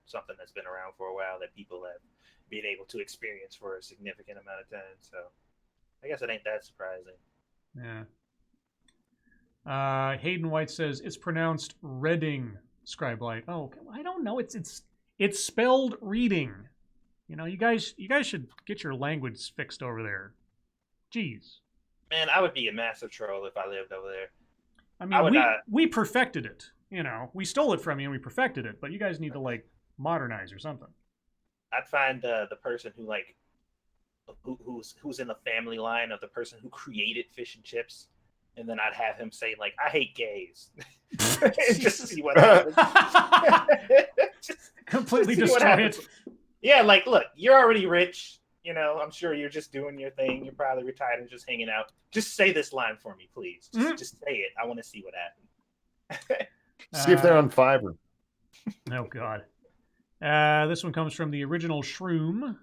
something that's been around for a while that people have been able to experience for a significant amount of time. So I guess it ain't that surprising. Yeah. Hayden White says it's pronounced Reading, Scribe Light. Oh, I don't know. It's spelled reading. You guys should get your language fixed over there. Jeez. Man, I would be a massive troll if I lived over there. I mean, we perfected it. We stole it from you and we perfected it, but you guys need to modernize or something. I'd find the person who's in the family line of the person who created fish and chips, and then I'd have him say like, "I hate gays," and just see what happens. Completely just see what destroy happens. it. Yeah, like, look, you're already rich. You know, I'm sure you're just doing your thing. You're probably retired and just hanging out. Just say this line for me, please. Just say it. I want to see what happens. See if they're on Fiverr. Oh, God. This one comes from the original Shroom.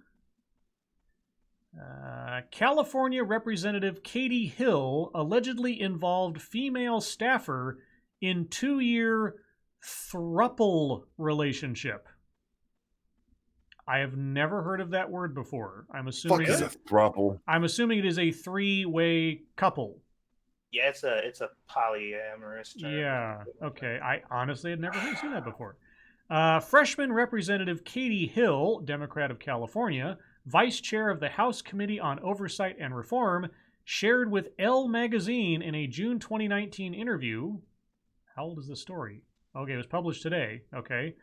California Representative Katie Hill allegedly involved female staffer in 2-year throuple relationship. I have never heard of that word before. I'm assuming Fuck is a throuple. I'm assuming it is a 3-way couple. Yeah, it's a polyamorous term. Yeah. Okay. I honestly had never seen that before. Freshman Representative Katie Hill, Democrat of California, vice chair of the House Committee on Oversight and Reform, shared with Elle magazine in a June 2019 interview. How old is this story? Okay, it was published today. Okay.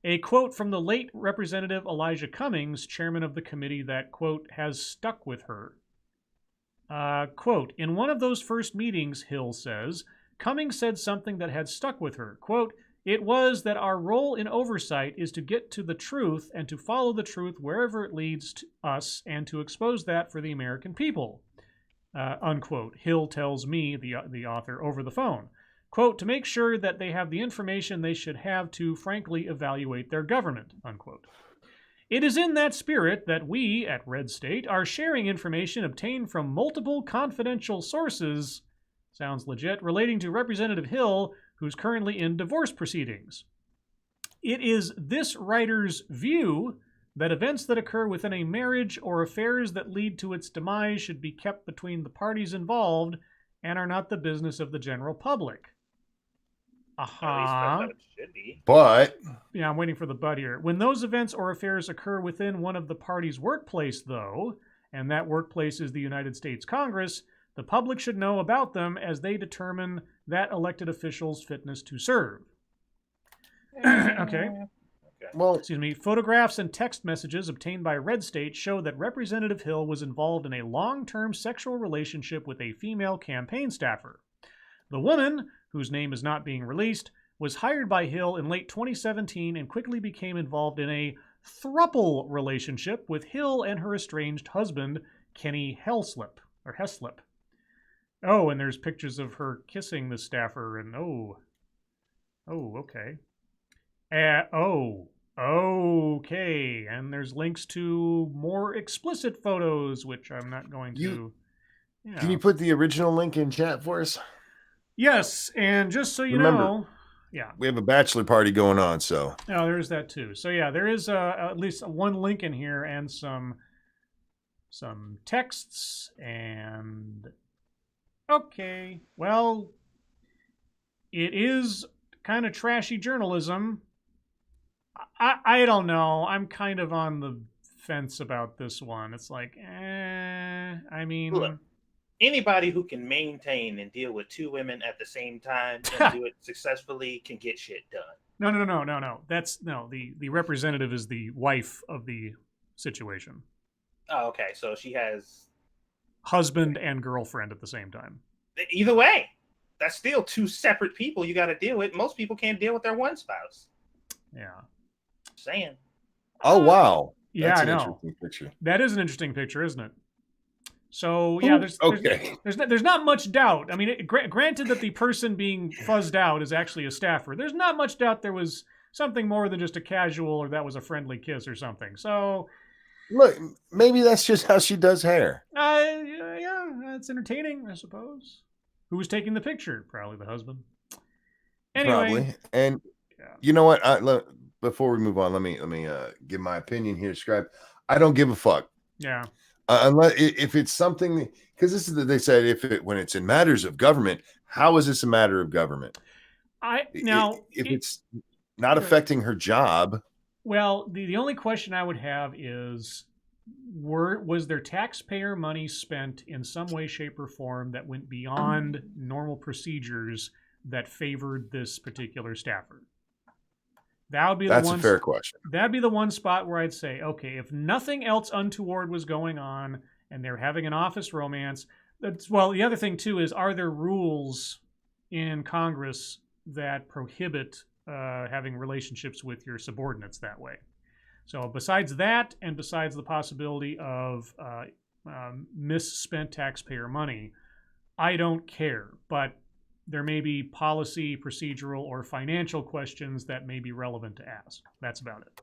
A quote from the late Representative Elijah Cummings, chairman of the committee that, quote, has stuck with her. Quote, in one of those first meetings, Hill says, Cummings said something that had stuck with her. Quote, it was that our role in oversight is to get to the truth and to follow the truth wherever it leads to us and to expose that for the American people. Unquote. Hill tells me, the author, over the phone. Quote, to make sure that they have the information they should have to, frankly, evaluate their government, unquote. It is in that spirit that we, at Red State, are sharing information obtained from multiple confidential sources, sounds legit, relating to Representative Hill, who's currently in divorce proceedings. It is this writer's view that events that occur within a marriage or affairs that lead to its demise should be kept between the parties involved and are not the business of the general public. At least that's how it should be. But yeah, I'm waiting for the but here. When those events or affairs occur within one of the parties' workplace, though, and that workplace is the United States Congress, the public should know about them as they determine that elected official's fitness to serve. Okay. Well, excuse me. Photographs and text messages obtained by Red State show that Representative Hill was involved in a long-term sexual relationship with a female campaign staffer. The woman, whose name is not being released, was hired by Hill in late 2017 and quickly became involved in a throuple relationship with Hill and her estranged husband, Kenny Heslip. Oh, and there's pictures of her kissing the staffer, and okay. Okay, and there's links to more explicit photos, which I'm not going to... Can you put the original link in chat for us? Yes, and just so you Remember, know... Yeah. We have a bachelor party going on, so... Oh, there's that too. So yeah, there is at least one link in here and some texts and... Okay, well, it is kind of trashy journalism. I don't know. I'm kind of on the fence about this one. It's like, I mean... Look, anybody who can maintain and deal with two women at the same time and do it successfully can get shit done. No. The representative is the wife of the situation. Oh, okay. So she has... husband and girlfriend at the same time. Either way, that's still two separate people you got to deal with. Most people can't deal with their one spouse. Yeah. Saying. Oh, wow. Yeah, That's I an know. interesting picture. That is an interesting picture, isn't it? So, yeah, there's not much doubt. I mean, granted that the person being fuzzed out is actually a staffer, there's not much doubt there was something more than just a casual or that was a friendly kiss or something. So... Look, maybe that's just how she does hair. Yeah, it's entertaining, I suppose. Who was taking the picture? Probably the husband. Anyway, Probably. And you know what? Before we move on, let me give my opinion here, Scribe. I don't give a fuck. Yeah. Unless if it's something, because this is they said when it's in matters of government, how is this a matter of government? If it's not affecting her job. Well, the only question I would have is, was there taxpayer money spent in some way, shape, or form that went beyond normal procedures that favored this particular staffer? That's a fair question. That'd be the one spot where I'd say, okay, if nothing else untoward was going on and they're having an office romance, well, the other thing too is, are there rules in Congress that prohibit having relationships with your subordinates that way? So besides that, and besides the possibility of misspent taxpayer money, I don't care. But there may be policy, procedural, or financial questions that may be relevant to ask. That's about it.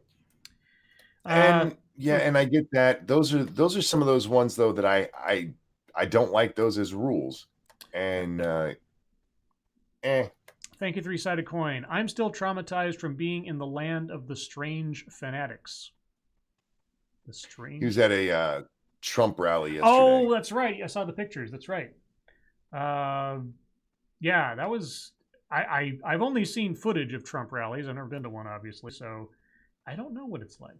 And yeah, and I get that. Those are some of those ones though that I don't like those as rules. And Thank you, Three-Sided Coin. I'm still traumatized from being in the land of the strange fanatics. The strange. He was at a Trump rally yesterday. Oh, that's right. I saw the pictures. That's right. Yeah, that was. I've only seen footage of Trump rallies. I've never been to one, obviously, so I don't know what it's like.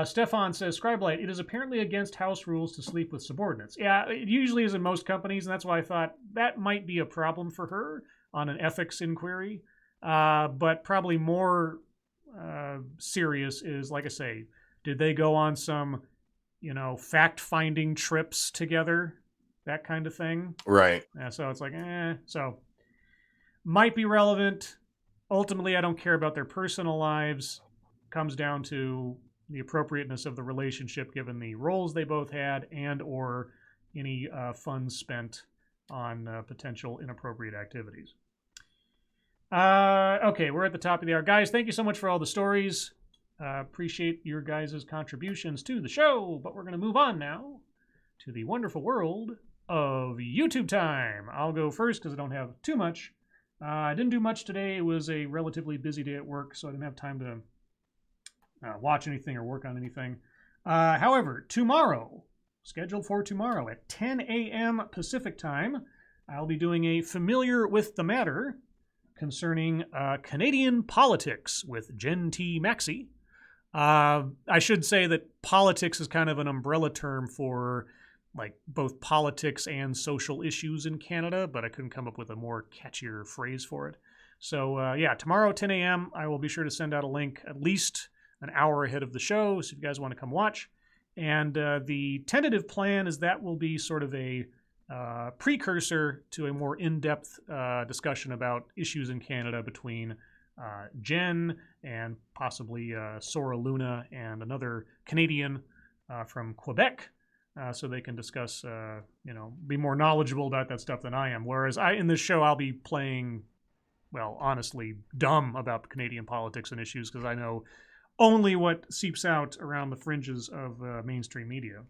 Stefan says, Scribe, it is apparently against house rules to sleep with subordinates. Yeah, it usually is in most companies, and that's why I thought that might be a problem for her on an ethics inquiry. But probably more serious is, like I say, did they go on some, fact-finding trips together? That kind of thing. Right. Yeah, so it's like, so might be relevant. Ultimately, I don't care about their personal lives. Comes down to the appropriateness of the relationship given the roles they both had, and or any funds spent on potential inappropriate activities. Okay, we're at the top of the hour. Guys, thank you so much for all the stories. Appreciate your guys' contributions to the show, but we're going to move on now to the wonderful world of YouTube time. I'll go first because I don't have too much. I didn't do much today. It was a relatively busy day at work, so I didn't have time to watch anything or work on anything. However, tomorrow, scheduled for tomorrow at 10 a.m. Pacific time, I'll be doing a Familiar with the Matter concerning Canadian politics with Jen T. Maxey. I should say that politics is kind of an umbrella term for both politics and social issues in Canada, but I couldn't come up with a more catchier phrase for it. So yeah, tomorrow 10 a.m. I will be sure to send out a link at least an hour ahead of the show, so if you guys want to come watch. And the tentative plan is that will be sort of a precursor to a more in-depth discussion about issues in Canada between Jen and possibly Sora Luna and another Canadian from Quebec, so they can discuss, be more knowledgeable about that stuff than I am. Whereas in this show, I'll be playing, well, honestly, dumb about Canadian politics and issues because I know only what seeps out around the fringes of mainstream media.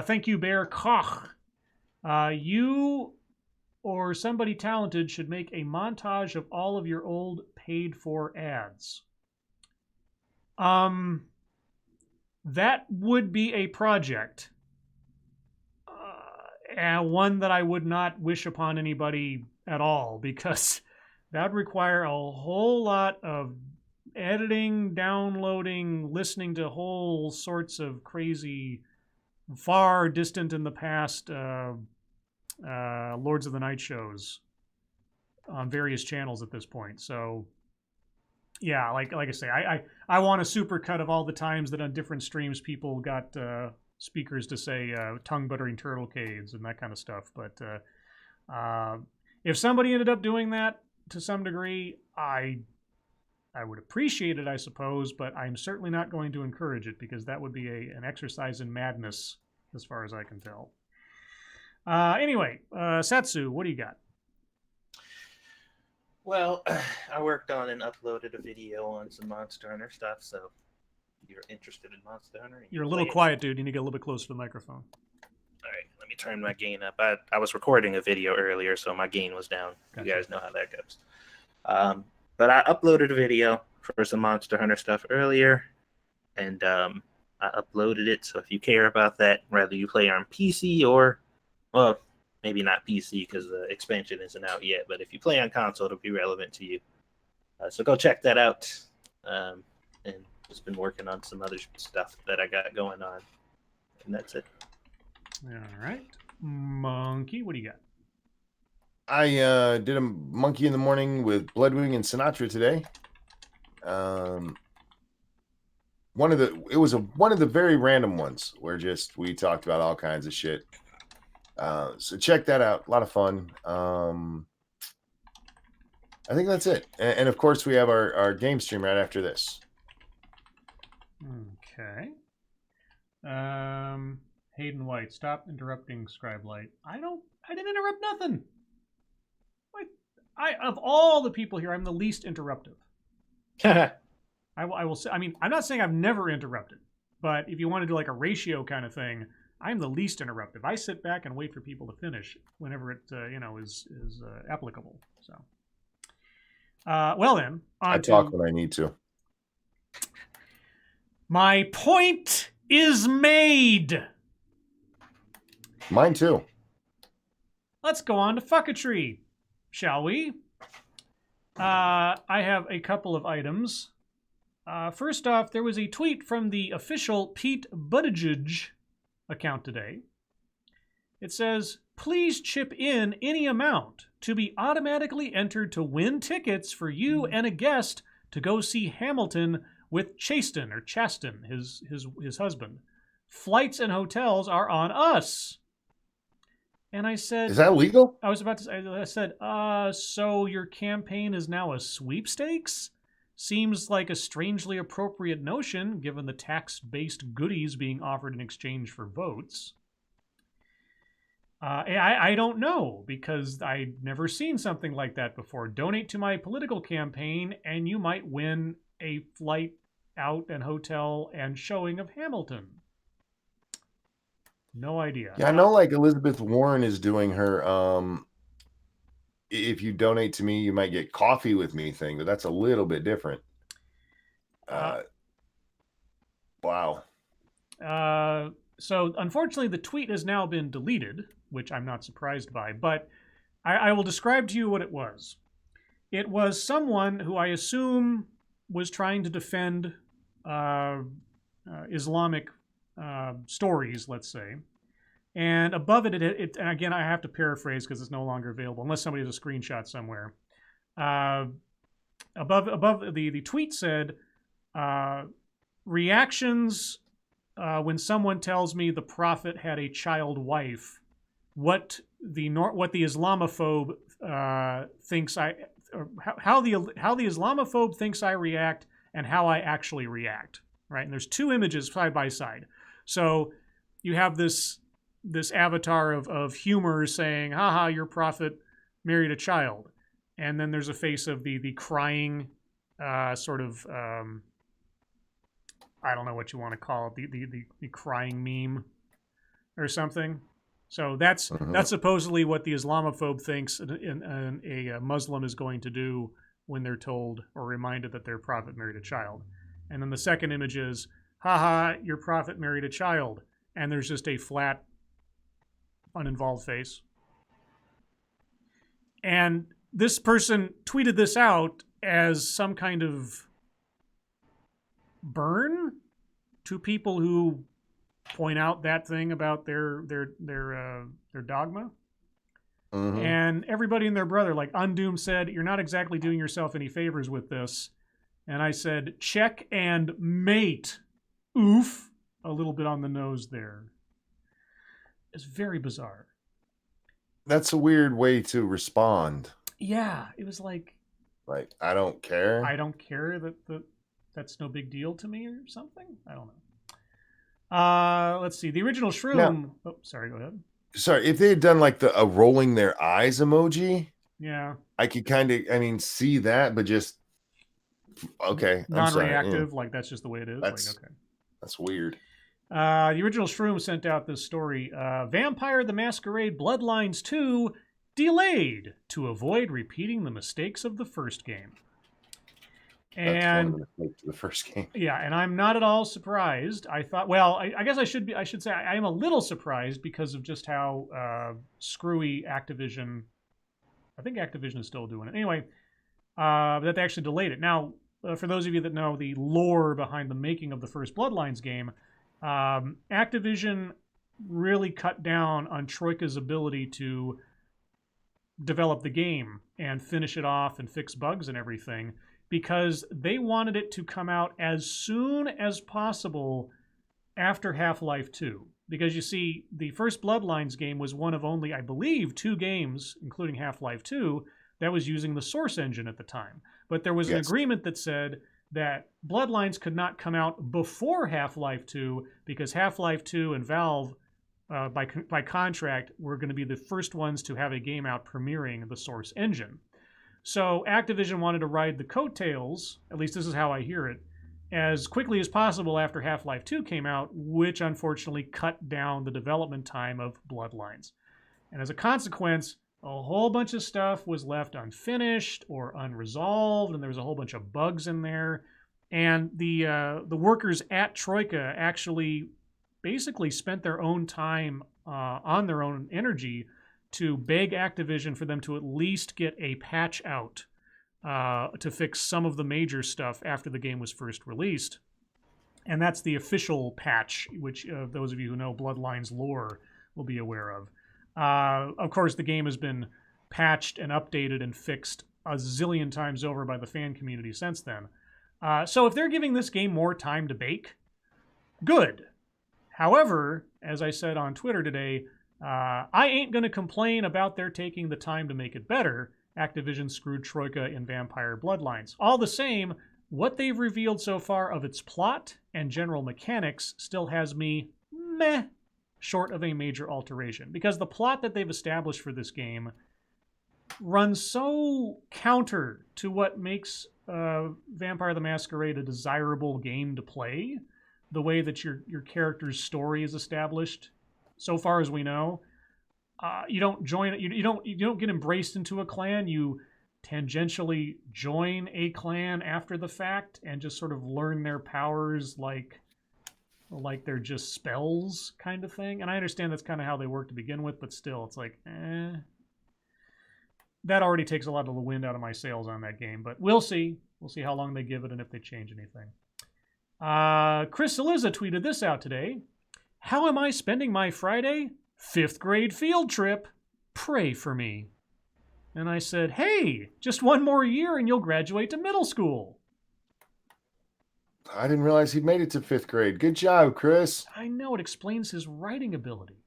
Thank you, Bear Koch. You or somebody talented should make a montage of all of your old paid-for ads. That would be a project. And one that I would not wish upon anybody at all, because that would require a whole lot of editing, downloading, listening to whole sorts of crazy, far distant in the past Lords of the Night shows on various channels at this point. So yeah, like I say, I want a supercut of all the times that on different streams people got speakers to say tongue buttering turtlecades and that kind of stuff. But if somebody ended up doing that to some degree, I would appreciate it, I suppose, but I'm certainly not going to encourage it because that would be an exercise in madness as far as I can tell. Anyway, Satsu, what do you got? Well, I worked on and uploaded a video on some Monster Hunter stuff, so if you're interested in Monster Hunter. You're a little quiet, dude. You need to get a little bit closer to the microphone. All right, let me turn my gain up. I was recording a video earlier, so my gain was down. Gotcha. You guys know how that goes. But I uploaded a video for some Monster Hunter stuff earlier, and I uploaded it. So if you care about that, whether you play on PC or, well, maybe not PC because the expansion isn't out yet, but if you play on console, it'll be relevant to you. So go check that out. And just been working on some other stuff that I got going on. And that's it. All right. Monkey, what do you got? I did a Monkey in the Morning with Bloodwing and Sinatra today. It was one of the very random ones where we talked about all kinds of shit. So check that out. A lot of fun. I think that's it. And of course, we have our game stream right after this. Okay. Hayden White, stop interrupting Scribe Light. I didn't interrupt nothing. Of all the people here, I'm the least interruptive. I will say, I mean, I'm not saying I've never interrupted, but if you want to do like a ratio kind of thing, I'm the least interruptive. I sit back and wait for people to finish whenever it, is applicable. So, well then, I talk when I need to. My point is made. Mine too. Let's go on to fucketry, shall we? I have a couple of items. First off, there was a tweet from the official Pete Buttigieg account today. It says, please chip in any amount to be automatically entered to win tickets for you and a guest to go see Hamilton with Chaston, his husband. Flights and hotels are on us. And I said... Is that legal? I was about to say, I said, so your campaign is now a sweepstakes? Seems like a strangely appropriate notion, given the tax-based goodies being offered in exchange for votes. I don't know, because I've never seen something like that before. Donate to my political campaign, and you might win a flight out and hotel and showing of Hamilton. No idea. Yeah, I know like Elizabeth Warren is doing her if you donate to me, you might get coffee with me thing, but that's a little bit different. Wow. So unfortunately, the tweet has now been deleted, which I'm not surprised by, but I will describe to you what it was. It was someone who I assume was trying to defend Islamic stories, let's say. And above it, and again, I have to paraphrase because it's no longer available, unless somebody has a screenshot somewhere. Above the tweet said, reactions when someone tells me the prophet had a child wife, what the Islamophobe thinks how the Islamophobe thinks I react and how I actually react, right? And there's two images side by side. So you have this avatar of humor saying, haha, your prophet married a child. And then there's a face of the crying sort of, I don't know what you want to call it, the crying meme or something. So that's supposedly what the Islamophobe thinks a Muslim is going to do when they're told or reminded that their prophet married a child. And then the second image is, haha, your prophet married a child. And there's just a flat, uninvolved face. And this person tweeted this out as some kind of burn to people who point out that thing about their dogma. Mm-hmm. And everybody and their brother, like Undoom said, you're not exactly doing yourself any favors with this. And I said, check and mate. Oof. A little bit on the nose there. It's very bizarre. That's a weird way to respond. Yeah, it was like I don't care. I don't care that's no big deal to me or something. I don't know. Let's see. The original Shroom. Now, oh, sorry. Go ahead. Sorry, if they had done like a rolling their eyes emoji, yeah, I could kind of, see that, but just okay. Non-reactive, like that's just the way it is. That's weird. The original Shroom sent out this story. Vampire the Masquerade Bloodlines 2 delayed to avoid repeating the mistakes of the first game. And the first game. Yeah, and I'm not at all surprised. I thought, well, I guess I should say I am a little surprised because of just how screwy Activision. I think Activision is still doing it anyway. That they actually delayed it. Now, for those of you that know the lore behind the making of the first Bloodlines game, Activision really cut down on Troika's ability to develop the game and finish it off and fix bugs and everything, because they wanted it to come out as soon as possible after Half-Life 2. Because you see, the first Bloodlines game was one of only, I believe, 2 games, including Half-Life 2, that was using the Source engine at the time. But there was an Yes. agreement that said that Bloodlines could not come out before Half-Life 2 because Half-Life 2 and Valve, by contract, were going to be the first ones to have a game out premiering the Source engine. So Activision wanted to ride the coattails, at least this is how I hear it, as quickly as possible after Half-Life 2 came out, which unfortunately cut down the development time of Bloodlines. And as a consequence, a whole bunch of stuff was left unfinished or unresolved, and there was a whole bunch of bugs in there. And the workers at Troika actually basically spent their own time on their own energy to beg Activision for them to at least get a patch out to fix some of the major stuff after the game was first released. And that's the official patch, which those of you who know Bloodlines lore will be aware of. Of course, the game has been patched and updated and fixed a zillion times over by the fan community since then. So if they're giving this game more time to bake, good. However, as I said on Twitter today, I ain't going to complain about their taking the time to make it better. Activision screwed Troika in Vampire Bloodlines. All the same, what they've revealed so far of its plot and general mechanics still has me meh, short of a major alteration. Because the plot that they've established for this game runs so counter to what makes Vampire the Masquerade a desirable game to play, the way that your character's story is established, so far as we know. You don't join. You don't get embraced into a clan. You tangentially join a clan after the fact and just sort of learn their powers like they're just spells kind of thing. And I understand that's kind of how they work to begin with, but still, it's like, that already takes a lot of the wind out of my sails on that game. But we'll see. We'll see how long they give it and if they change anything. Chris Eliza tweeted this out today. How am I spending my Friday? 5th grade field trip. Pray for me. And I said, hey, just one more year and you'll graduate to middle school. I didn't realize he'd made it to 5th grade. Good job, Chris. I know, it explains his writing ability.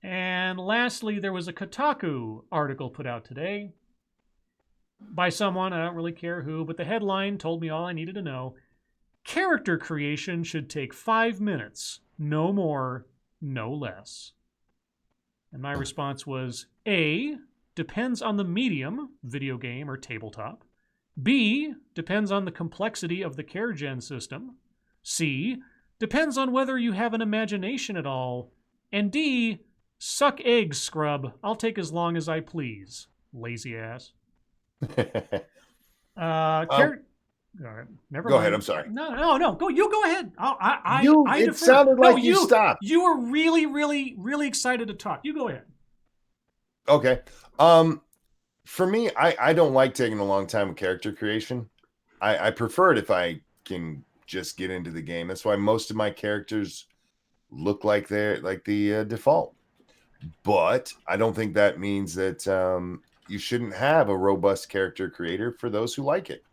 And lastly, there was a Kotaku article put out today by someone, I don't really care who, but the headline told me all I needed to know. Character creation should take 5 minutes. No more, no less. And my response was, A, depends on the medium, video game or tabletop. B, depends on the complexity of the care gen system. C, depends on whether you have an imagination at all. And D, suck eggs, scrub. I'll take as long as I please. Lazy ass. Never Go mind. ahead. I'm sorry. No. Go. You go ahead. I It defer. sounded like you stopped. You were really, really, really excited to talk. You go ahead. Okay. For me, I don't like taking a long time with character creation. I prefer it if I can just get into the game. That's why most of my characters look like they're like the default. But I don't think that means that you shouldn't have a robust character creator for those who like it.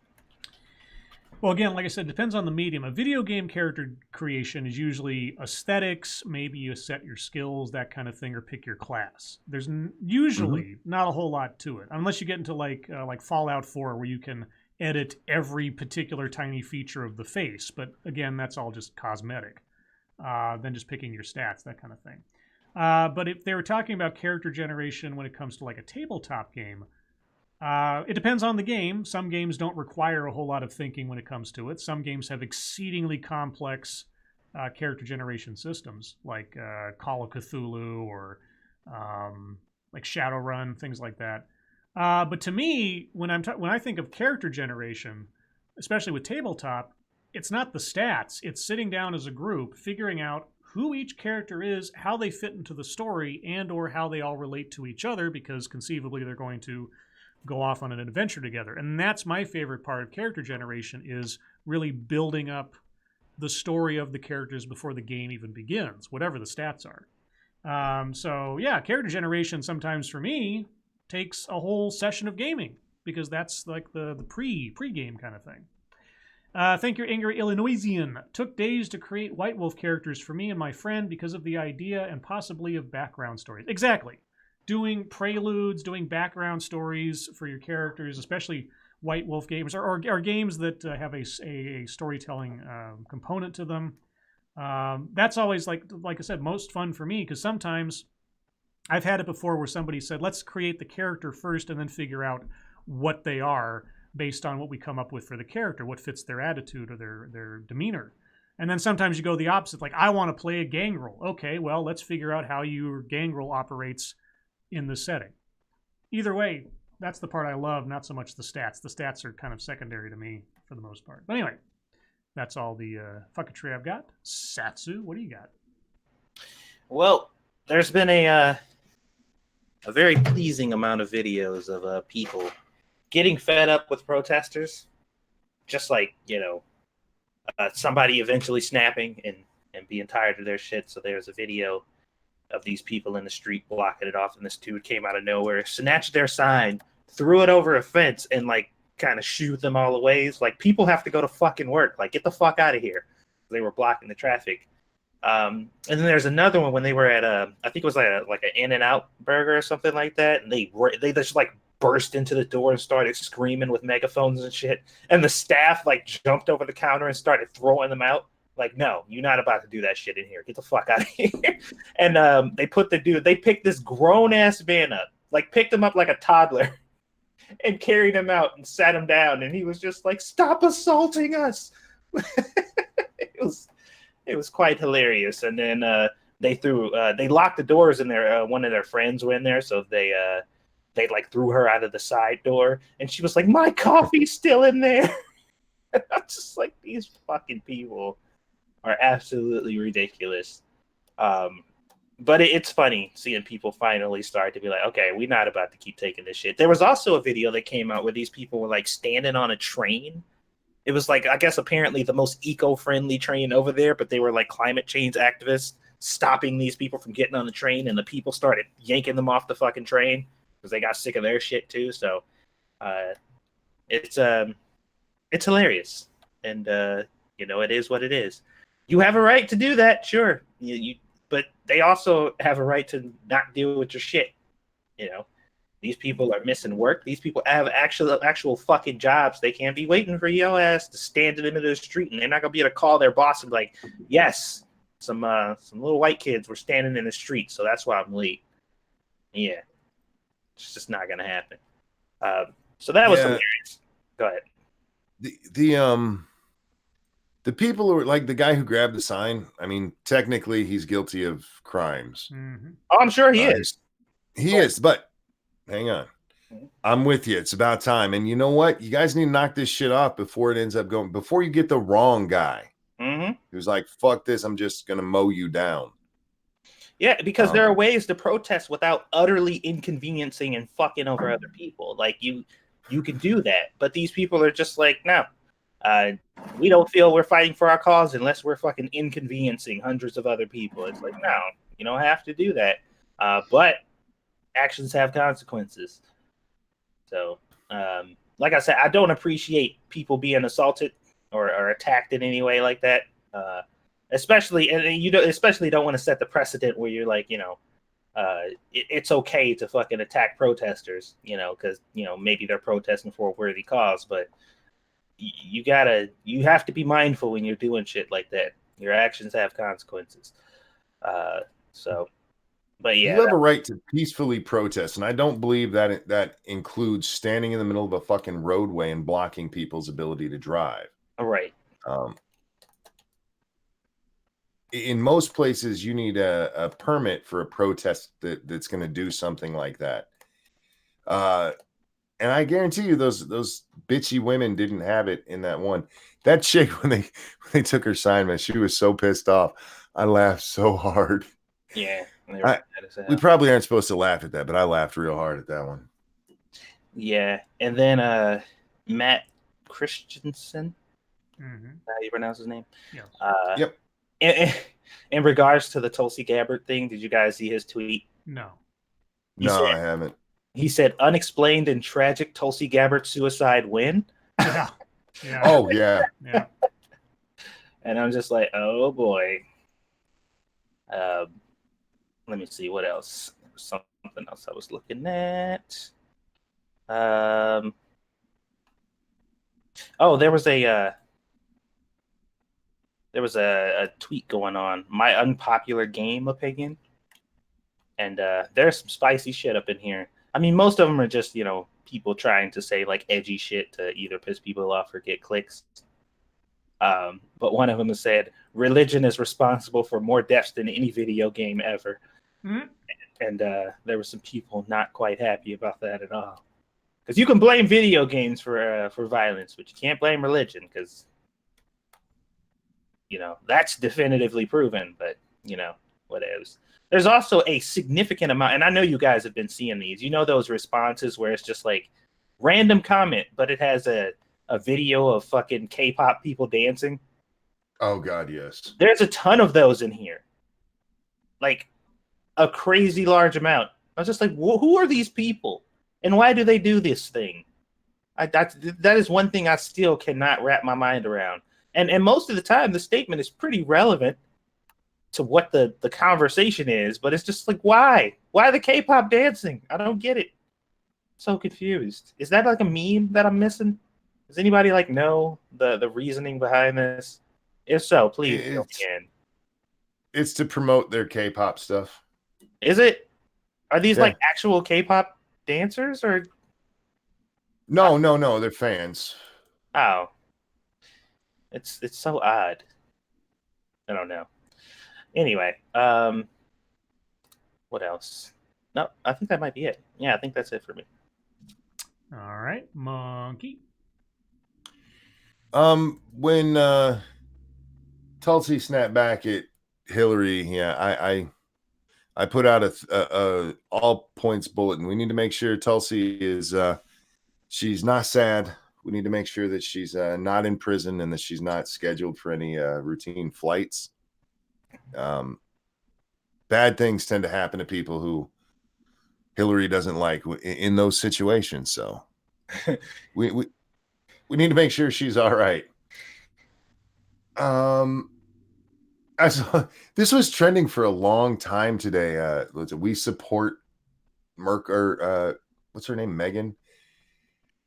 Well, again, like I said, it depends on the medium. A video game character creation is usually aesthetics, maybe you set your skills, that kind of thing, or pick your class. There's usually not a whole lot to it, unless you get into like Fallout 4, where you can edit every particular tiny feature of the face. But again, that's all just cosmetic. Then just picking your stats, that kind of thing. But if they were talking about character generation when it comes to like a tabletop game, it depends on the game. Some games don't require a whole lot of thinking when it comes to it. Some games have exceedingly complex character generation systems, like Call of Cthulhu or like Shadowrun, things like that. But to me, when I think of character generation, especially with tabletop, it's not the stats. It's sitting down as a group, figuring out who each character is, how they fit into the story, and or how they all relate to each other, because conceivably they're going to go off on an adventure together. And that's my favorite part of character generation, is really building up the story of the characters before the game even begins, whatever the stats are. So yeah, character generation sometimes for me takes a whole session of gaming, because that's like the pre-game kind of thing. Thank you, Angry Illinoisian. Took days to create White Wolf characters for me and my friend because of the idea and possibly of background stories. Exactly. Doing preludes, doing background stories for your characters, especially White Wolf games, or games that have a storytelling component to them. That's always, like I said, most fun for me, because sometimes I've had it before where somebody said, let's create the character first and then figure out what they are based on what we come up with for the character, what fits their attitude or their demeanor. And then sometimes you go the opposite, like, I want to play a gangrel. Okay, well, let's figure out how your gangrel operates in the setting. Either way, that's the part I love, not so much the stats. The stats are kind of secondary to me for the most part. But anyway, that's all the fucketry I've got. Satsu, what do you got? Well, there's been a very pleasing amount of videos of people getting fed up with protesters, just like, somebody eventually snapping and being tired of their shit. So there's a video of these people in the street blocking it off, and this dude came out of nowhere, snatched their sign, threw it over a fence, and like kind of shooed them all away. Like, people have to go to fucking work. Like, get the fuck out of here. They were blocking the traffic. And then there's another one when they were at I think it was like an In-N-Out burger or something like that, and they just like burst into the door and started screaming with megaphones and shit. And the staff like jumped over the counter and started throwing them out. Like, no, you're not about to do that shit in here. Get the fuck out of here. And they picked this grown ass man up, like picked him up like a toddler, and carried him out and sat him down. And he was just like, "Stop assaulting us." It was quite hilarious. And then they locked the doors in there. One of their friends were in there, so they like threw her out of the side door, and she was like, "My coffee's still in there." And I'm just like, these fucking people are absolutely ridiculous. But it's funny seeing people finally start to be like, okay, we're not about to keep taking this shit. There was also a video that came out where these people were like standing on a train. It was like, I guess apparently the most eco-friendly train over there, but they were like climate change activists stopping these people from getting on the train, and the people started yanking them off the fucking train because they got sick of their shit too. So it's hilarious, and it is what it is. You have a right to do that, sure. But they also have a right to not deal with your shit. These people are missing work. These people have actual fucking jobs. They can't be waiting for your ass to stand in the middle of the street, and they're not gonna be able to call their boss and be like, "Yes, some little white kids were standing in the street, so that's why I'm late." Yeah, it's just not gonna happen. So that was hilarious. Go ahead. The people who are like the guy who grabbed the sign, I mean, technically he's guilty of crimes. Mm-hmm. Oh, I'm sure he is. He is, but hang on. I'm with you. It's about time. And you know what? You guys need to knock this shit off before it ends up going, before you get the wrong guy who's like, fuck this, I'm just going to mow you down. Yeah, because there are ways to protest without utterly inconveniencing and fucking over other people. Like, you can do that. But these people are just like, no. We don't feel we're fighting for our cause unless we're fucking inconveniencing hundreds of other people. It's like, no, you don't have to do that. But actions have consequences. So, like I said, I don't appreciate people being assaulted or attacked in any way like that. Especially, and you especially don't want to set the precedent where you're like, it's okay to fucking attack protesters, because maybe they're protesting for a worthy cause, but you have to be mindful when you're doing shit like that. Your actions have consequences. But yeah, you have a right to peacefully protest, and I don't believe that includes standing in the middle of a fucking roadway and blocking people's ability to drive. Right. In most places, you need a permit for a protest that's going to do something like that. And I guarantee you, those bitchy women didn't have it in that one. That chick, when they took her sign, man, she was so pissed off. I laughed so hard. Yeah, we probably aren't supposed to laugh at that, but I laughed real hard at that one. Yeah, and then Matt Christensen, how you pronounce his name? Yeah. Yep. In regards to the Tulsi Gabbard thing, did you guys see his tweet? No. I haven't. He said, "Unexplained and tragic Tulsi Gabbard suicide win." Yeah. Yeah. Oh yeah. Yeah. And I'm just like, oh boy. Um, let me see what else. There was something else I was looking at. Um, oh, there was a tweet going on. My unpopular game opinion, and there's some spicy shit up in here. I mean, most of them are just people trying to say like edgy shit to either piss people off or get clicks. But one of them has said religion is responsible for more deaths than any video game ever, Mhm. and there were some people not quite happy about that at all. Because you can blame video games for violence, but you can't blame religion because that's definitively proven. But what else? There's also a significant amount, and I know you guys have been seeing these. You know those responses where it's just like random comment, but it has a video of fucking K-pop people dancing. Oh God, yes. There's a ton of those in here, like a crazy large amount. I was just like, who are these people, and why do they do this thing? That is one thing I still cannot wrap my mind around. And most of the time, the statement is pretty relevant to what the conversation is, but it's just like, why? Why the K-pop dancing? I don't get it. So confused. Is that like a meme that I'm missing? Does anybody like know the reasoning behind this? If so, please fill It's me in. it's to promote their K-pop stuff. Is it? Are these Yeah. like actual K-pop dancers or? No. They're fans. Oh, it's so odd. I don't know. Anyway, what else? No, I think that might be it. Yeah, I think that's it for me. All right, Monkey. When Tulsi snapped back at Hillary, yeah, I put out a all points bulletin. We need to make sure Tulsi is she's not sad. We need to make sure that she's not in prison and that she's not scheduled for any routine flights. Bad things tend to happen to people who Hillary doesn't like in those situations. So we need to make sure she's all right. I saw this was trending for a long time today. We support Merc or what's her name, Megan.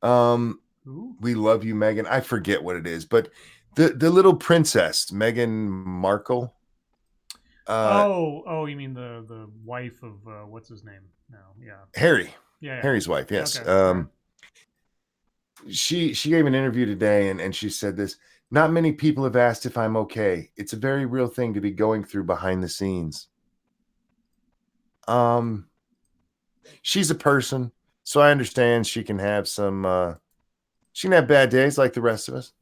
Who? We love you, Megan. I forget what it is, but the little princess, Meghan Markle. Oh, you mean the wife of what's his name? No, yeah, Harry, yeah. Harry's wife. Yes. Okay. All right. She gave an interview today and she said this. Not many people have asked if I'm okay. It's a very real thing to be going through behind the scenes. She's a person, so I understand she can have she can have bad days like the rest of us.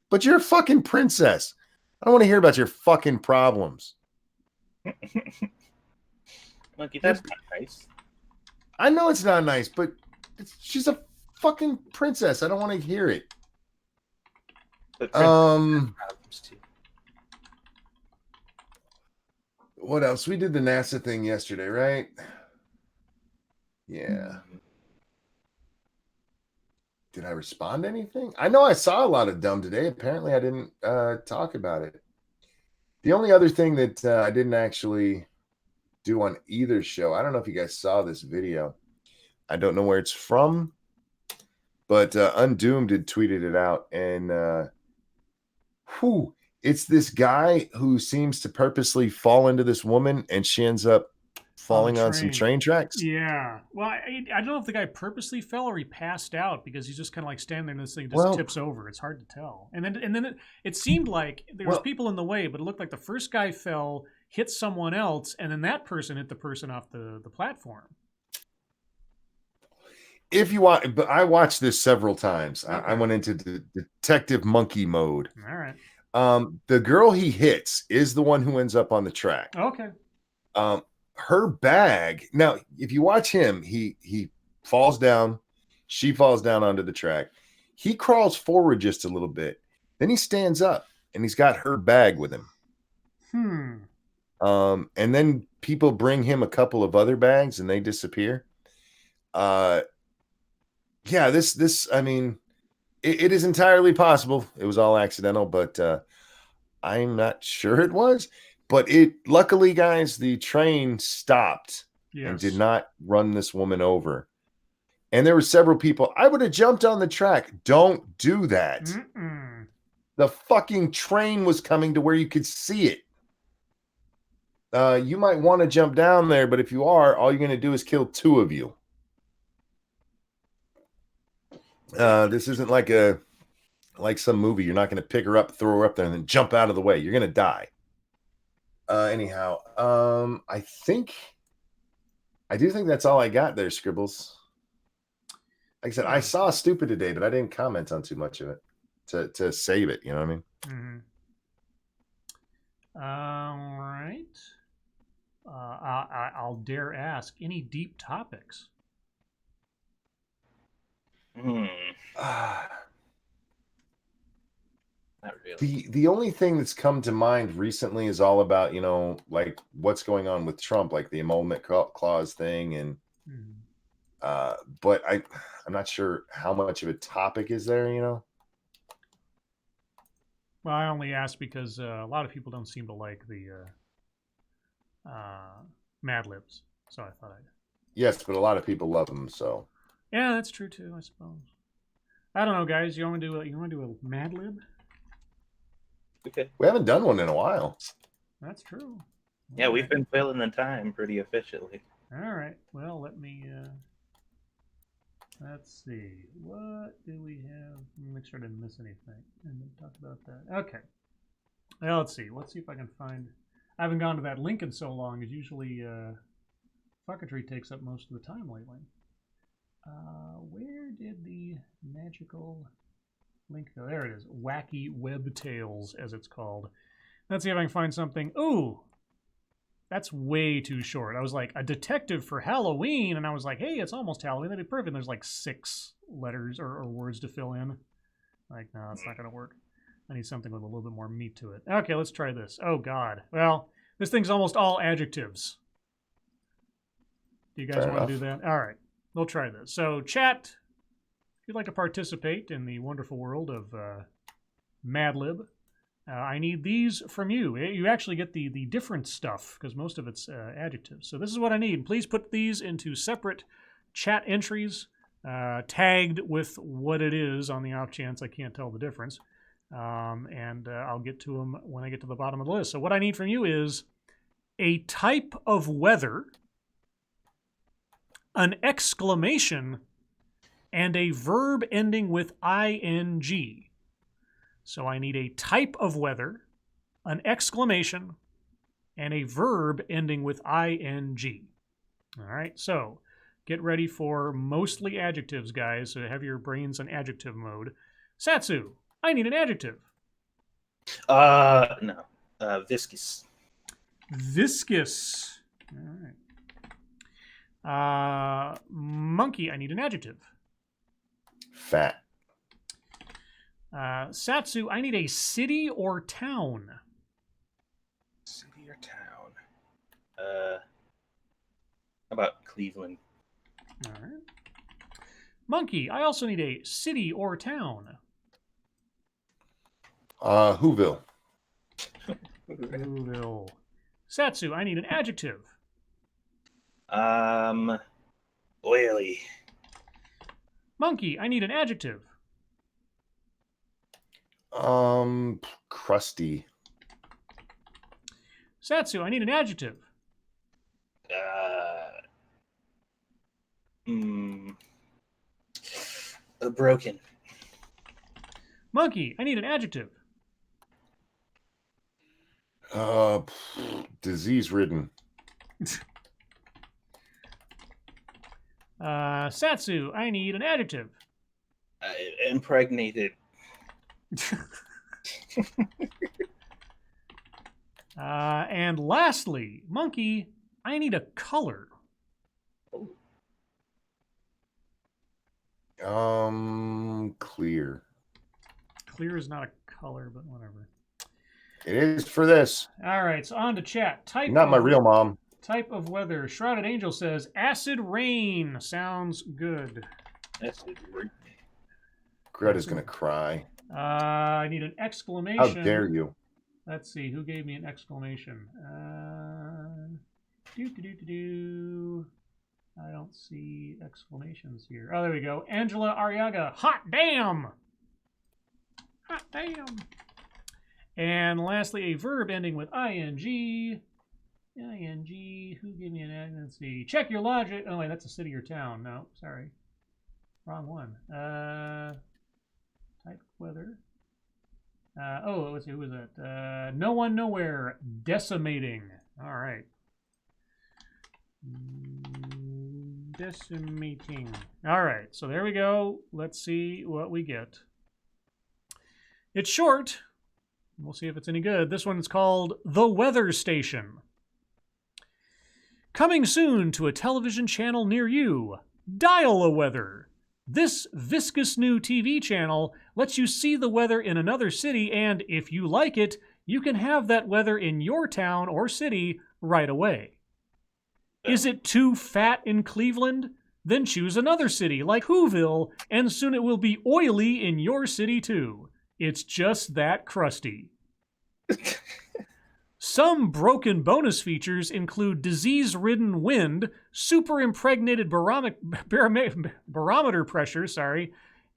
But you're a fucking princess. I don't want to hear about your fucking problems. Monkey, that's not nice. I know it's not nice, but she's a fucking princess. I don't want to hear it. But problems too. What else? We did the NASA thing yesterday, right? Yeah. Did I respond to anything? I know I saw a lot of dumb today. Apparently, I didn't talk about it. The only other thing that I didn't actually do on either show, I don't know if you guys saw this video. I don't know where it's from, but Undoomed had tweeted it out, and it's this guy who seems to purposely fall into this woman, and she ends up falling on some train tracks. Yeah. Well, I don't know if the guy purposely fell or he passed out because he's just kind of like standing there and this thing just tips over. It's hard to tell. And then it seemed like there was people in the way, but it looked like the first guy fell, hit someone else, and then that person hit the person off the platform. If you want, but I watched this several times. Okay. I went into the detective monkey mode. All right. The girl he hits is the one who ends up on the track. Okay. Her bag. Now, if you watch him, he falls down. She falls down onto the track. He crawls forward just a little bit. Then he stands up and he's got her bag with him. And then people bring him a couple of other bags and they disappear. Yeah, this I mean, It is entirely possible. It was all accidental, but I'm not sure it was. But luckily, guys, the train stopped and did not run this woman over. And there were several people. I would have jumped on the track. Don't do that. Mm-mm. The fucking train was coming to where you could see it. You might want to jump down there, but if you are, all you're going to do is kill 2 of you. This isn't like some movie. You're not going to pick her up, throw her up there, and then jump out of the way. You're going to die. Anyhow, I do think that's all I got there, Scribbles. Like I said, I saw Stupid today, but I didn't comment on too much of it to save it. You know what I mean? Mm-hmm. All right. I'll dare ask, any deep topics? Not really. The only thing that's come to mind recently is all about, like what's going on with Trump, like the emolument clause thing, and but I'm not sure how much of a topic is there, Well, I only asked because a lot of people don't seem to like the Mad Libs, so I thought I'd. Yes, but a lot of people love them, so. Yeah, that's true too, I suppose. I don't know, guys. You want to do a Mad Lib? Okay. We haven't done one in a while. That's true. Yeah, we've been filling the time pretty efficiently. All right. Well, let me. Let's see. What do we have? Make sure I didn't miss anything. And then talk about that. Okay. Well, let's see. Let's see if I can find. I haven't gone to that link in so long. As usually, fucketry takes up most of the time lately. Where did the magical link go? There it is. Wacky Web Tales, as it's called. Let's see if I can find something. Ooh, that's way too short. I was like, a detective for Halloween, and I was like, hey, it's almost Halloween. That'd be perfect. And there's like 6 letters or words to fill in. Like, no, it's not going to work. I need something with a little bit more meat to it. Okay, let's try this. Oh, God. Well, this thing's almost all adjectives. Do you guys want to do that? All right. We'll try this. So, chat, if you'd like to participate in the wonderful world of Mad Lib, I need these from you. You actually get the different stuff, because most of it's adjectives. So this is what I need. Please put these into separate chat entries, tagged with what it is on the off chance I can't tell the difference. And I'll get to them when I get to the bottom of the list. So what I need from you is a type of weather, an exclamation, and a verb ending with ing. So I need a type of weather, an exclamation, and a verb ending with ing. All right, so get ready for mostly adjectives, guys. So have your brains in adjective mode. Satsu, I need an adjective. No. Viscous. Viscous. All right. Monkey, I need an adjective. Fat. Satsu, I need a city or town. City or town? How about Cleveland? All right. Monkey, I also need a city or town. Whoville. Whoville. Satsu, I need an adjective. Oily. Monkey, I need an adjective. Crusty. Satsu, I need an adjective. Broken. Monkey, I need an adjective. Disease-ridden. Satsu, I need an adjective. Impregnated. And lastly, Monkey, I need a color. Clear. Clear is not a color, but whatever. It is for this. All right, so on to chat. Type Not my real mom. Type of weather. Shrouded Angel says acid rain. Sounds good. Acid rain. Greta's going to cry. I need an How exclamation. dare you? Let's see, who gave me an exclamation? I don't see exclamations here. Oh, there we go. Angela Arriaga. Hot damn! Hot damn! And lastly, a verb ending with ing. ing. Who gave me an? Let's see. Check your logic. Oh wait, that's a city or town. No, sorry, wrong one. Type weather. Oh, let's see. Who was that? No one, nowhere. Decimating. All right. Decimating. All right. So there we go. Let's see what we get. It's short. We'll see if it's any good. This one's called The Weather Station. Coming soon to a television channel near you. Dial-A-Weather. This viscous new TV channel lets you see the weather in another city, and if you like it, you can have that weather in your town or city right away. Is it too fat in Cleveland? Then choose another city like Whoville, and soon it will be oily in your city too. It's just that crusty. Some broken bonus features include disease-ridden wind, super-impregnated barometer pressure,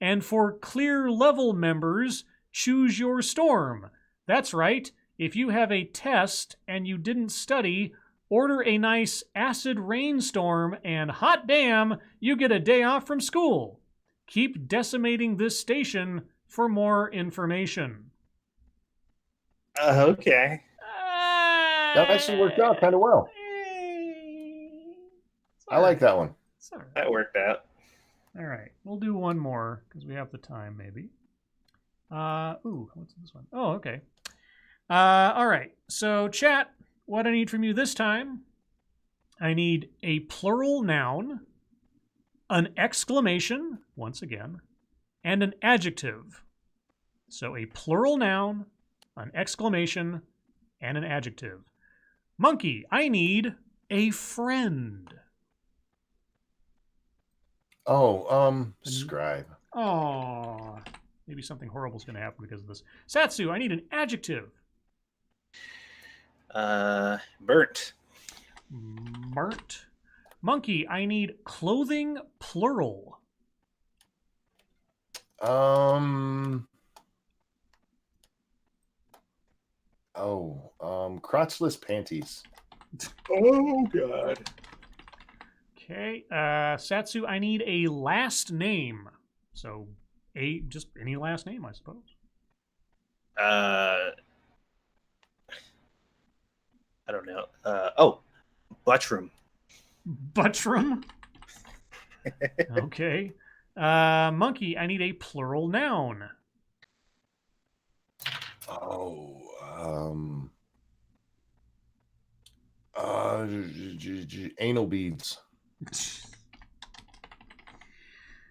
and for clear level members, choose your storm. That's right, if you have a test and you didn't study, order a nice acid rainstorm and hot damn, you get a day off from school. Keep decimating this station for more information. Okay. That actually worked out kind of well. I like that one. All right. That worked out. All right. We'll do one more because we have the time, maybe. What's this one? Oh, okay. All right. So, chat, what I need from you this time, I need a plural noun, an exclamation, once again, and an adjective. So, a plural noun, an exclamation, and an adjective. Monkey, I need a friend. Scribe. Oh, maybe something horrible is going to happen because of this. Satsu, I need an adjective. Burnt. Burnt. Monkey, I need clothing plural. Crotchless panties. Oh, God. Okay. Satsu, I need a last name. So, just any last name, I suppose. I don't know. Buttram. Buttram? Okay. Monkey, I need a plural noun. Anal beads.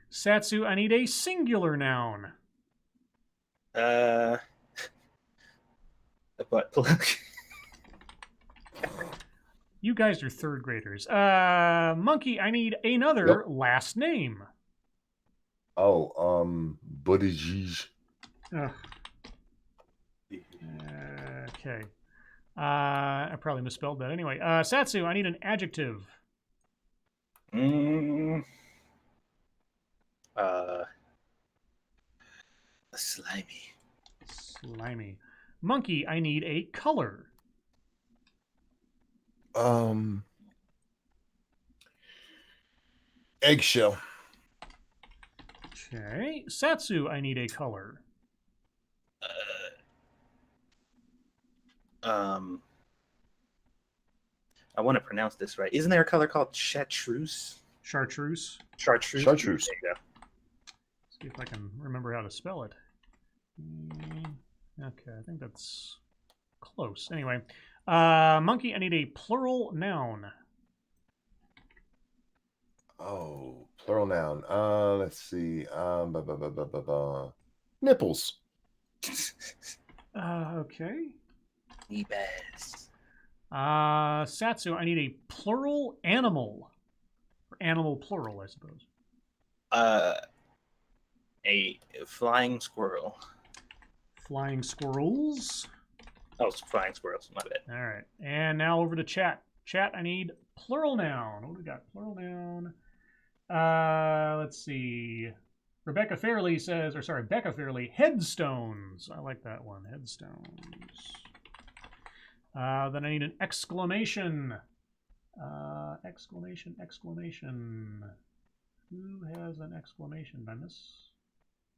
Satsu, I need a singular noun. A butt plug. You guys are third graders. Monkey, I need another last name. Buttigieg. Okay. I probably misspelled that anyway. Satsu, I need an adjective. Slimy. Slimy. Monkey, I need a color. Eggshell. Okay. Satsu, I need a color. I want to pronounce this right. Isn't there a color called chartreuse? Chartreuse. Chartreuse. Chartreuse. There you go. See if I can remember how to spell it. Okay, I think that's close. Anyway, monkey, I need a plural noun. Plural noun. Let's see. Nipples. Okay. Nebas. Satsu, I need a plural animal. Or animal plural, I suppose. A flying squirrel. Flying squirrels. Oh, it's flying squirrels. My bad. All right. And now over to chat. Chat, I need plural noun. What do we got? Plural noun. Let's see. Becca Fairley, headstones. I like that one. Headstones. Then I need an exclamation. Exclamation. Who has an exclamation? Did I miss?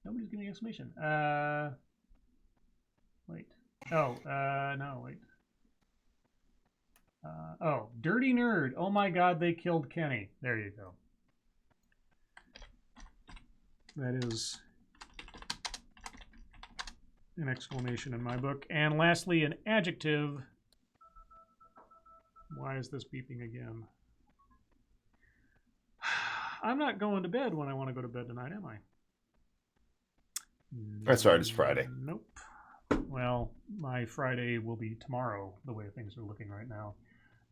Nobody's giving an exclamation. Wait. Oh, no, wait. Dirty nerd. Oh my god, they killed Kenny. There you go. That is an exclamation in my book. And lastly, an adjective. Why is this beeping again? I'm not going to bed when I want to go to bed tonight, am I? That's right, it's Friday. Nope. Well, my Friday will be tomorrow, the way things are looking right now.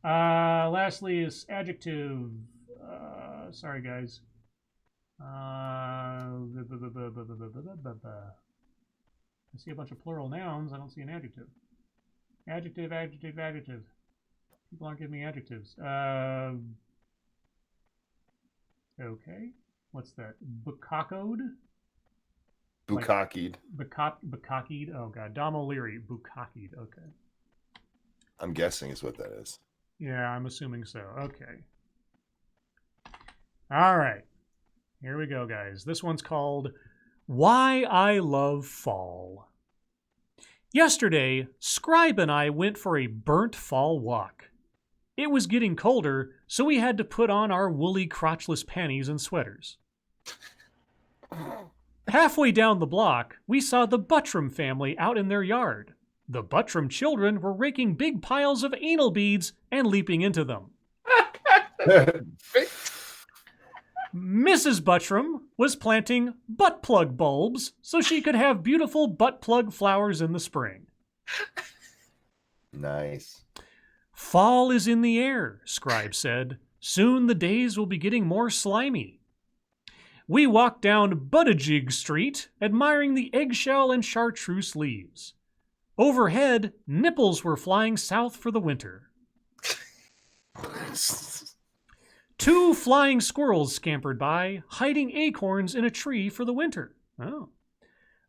Lastly is adjective. Sorry, guys. I see a bunch of plural nouns. I don't see an adjective. Adjective. People aren't giving me adjectives. Okay. What's that? Bukakoed? Bukakied. Bukakied? Oh, God. Dom O'Leary. Bukakied. Okay. I'm guessing is what that is. Yeah, I'm assuming so. Okay. All right. Here we go, guys. This one's called Why I Love Fall. Yesterday, Scribe and I went for a burnt fall walk. It was getting colder, so we had to put on our woolly crotchless panties and sweaters. Halfway down the block, we saw the Buttram family out in their yard. The Buttram children were raking big piles of anal beads and leaping into them. Mrs. Buttram was planting butt plug bulbs so she could have beautiful butt plug flowers in the spring. Nice. Fall is in the air, Scribe said. Soon the days will be getting more slimy. We walked down Buttigieg Street, admiring the eggshell and chartreuse leaves. Overhead, nipples were flying south for the winter. 2 flying squirrels scampered by, hiding acorns in a tree for the winter. Oh.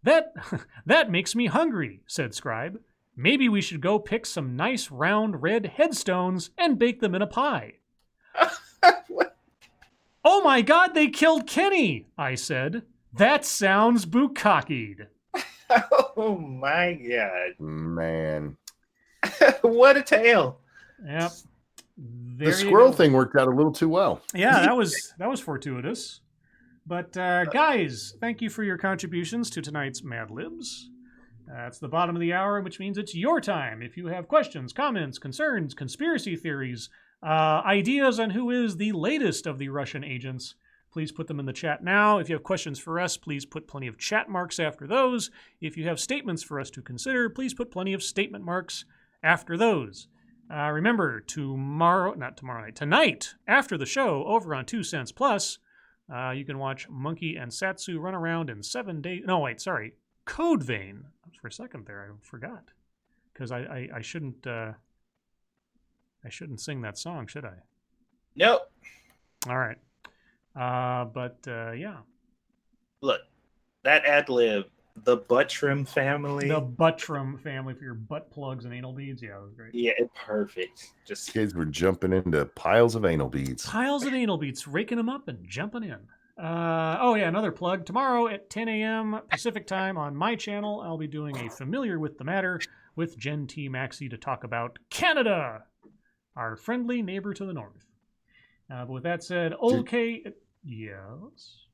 That makes me hungry, said Scribe. Maybe we should go pick some nice round red headstones and bake them in a pie. Oh my god, they killed Kenny, I said. That sounds bukakied. Oh my god. Man. What a tale. Yep. The squirrel thing worked out a little too well. Yeah, that was fortuitous. But guys, thank you for your contributions to tonight's Mad Libs. It's the bottom of the hour, which means it's your time. If you have questions, comments, concerns, conspiracy theories, ideas on who is the latest of the Russian agents, please put them in the chat now. If you have questions for us, please put plenty of chat marks after those. If you have statements for us to consider, please put plenty of statement marks after those. Remember, tonight, after the show, over on 2 Cents Plus, you can watch Monkey and Satsu run around in 7 days. No, wait, sorry. Code Vein. For a second there, I forgot. Because I shouldn't sing that song, should I? Nope. All right. Yeah. Look, that ad lib, the Buttram family. The Buttram family for your butt plugs and anal beads. Yeah, that was great. Yeah, perfect. Just kids were jumping into piles of anal beads. Piles of anal beads, raking them up and jumping in. Another plug. Tomorrow at 10 a.m. Pacific time on my channel, I'll be doing a Familiar with the Matter with Jen T. Maxey to talk about Canada, our friendly neighbor to the north. But with that said, okay. Yes?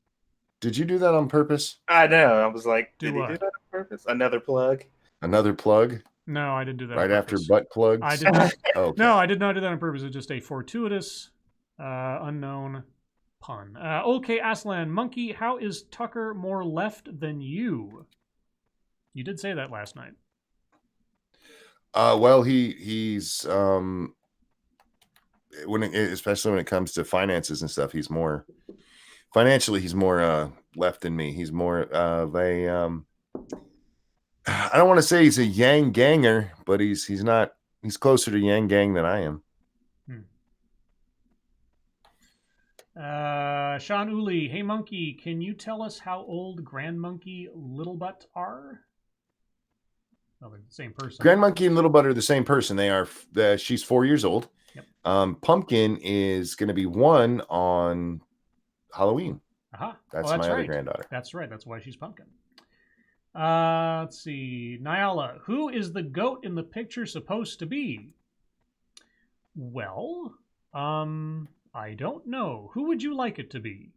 Did you do that on purpose? I know. I was like, did he do that on purpose? Another plug? Another plug? No, I didn't do that right on after purpose. butt plugs? I did not. Okay. No, I did not do that on purpose. It's just a fortuitous, unknown pun. Okay, Aslan, Monkey, how is Tucker more left than you? You did say that last night. Well, he's especially when it comes to finances and stuff, he's more financially left in me. He's more of a I don't want to say he's a yang ganger, but he's not. He's closer to yang gang than I am. Sean Uli, hey Monkey, can you tell us how old Grand Monkey Little Butt are? Oh, they're the same person. Grand Monkey and Little Butt are the same person. They are. She's 4 years old. Yep. Pumpkin is going to be 1 on Halloween. That's my other granddaughter. That's right. That's why she's Pumpkin. Let's see. Nyala, who is the goat in the picture supposed to be? Well, I don't know. Who would you like it to be?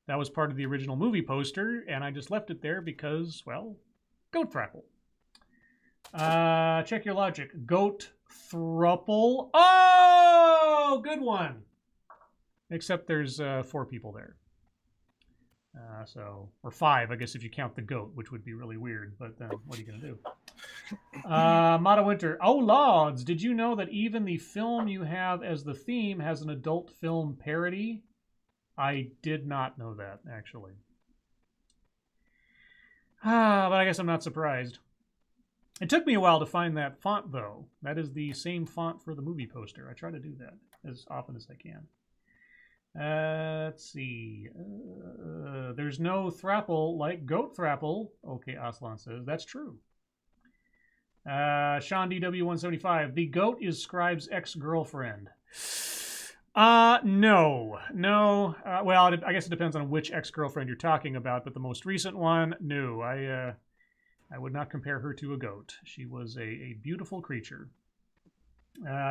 That was part of the original movie poster, and I just left it there because, well, goat thruple. Check your logic. Goat thruple. Oh, good one. Except there's 4 people there. Or 5, I guess, if you count the goat, which would be really weird. But what are you going to do? Mata Winter. Oh, Lords, did you know that even the film you have as the theme has an adult film parody? I did not know that, actually. But I guess I'm not surprised. It took me a while to find that font, though. That is the same font for the movie poster. I try to do that as often as I can. Let's see. There's no thruple like goat thruple. Okay, Aslan says. That's true. Sean DW175. The goat is Scribe's ex-girlfriend. No. Well, I guess it depends on which ex-girlfriend you're talking about, but the most recent one, no. I would not compare her to a goat. She was a beautiful creature.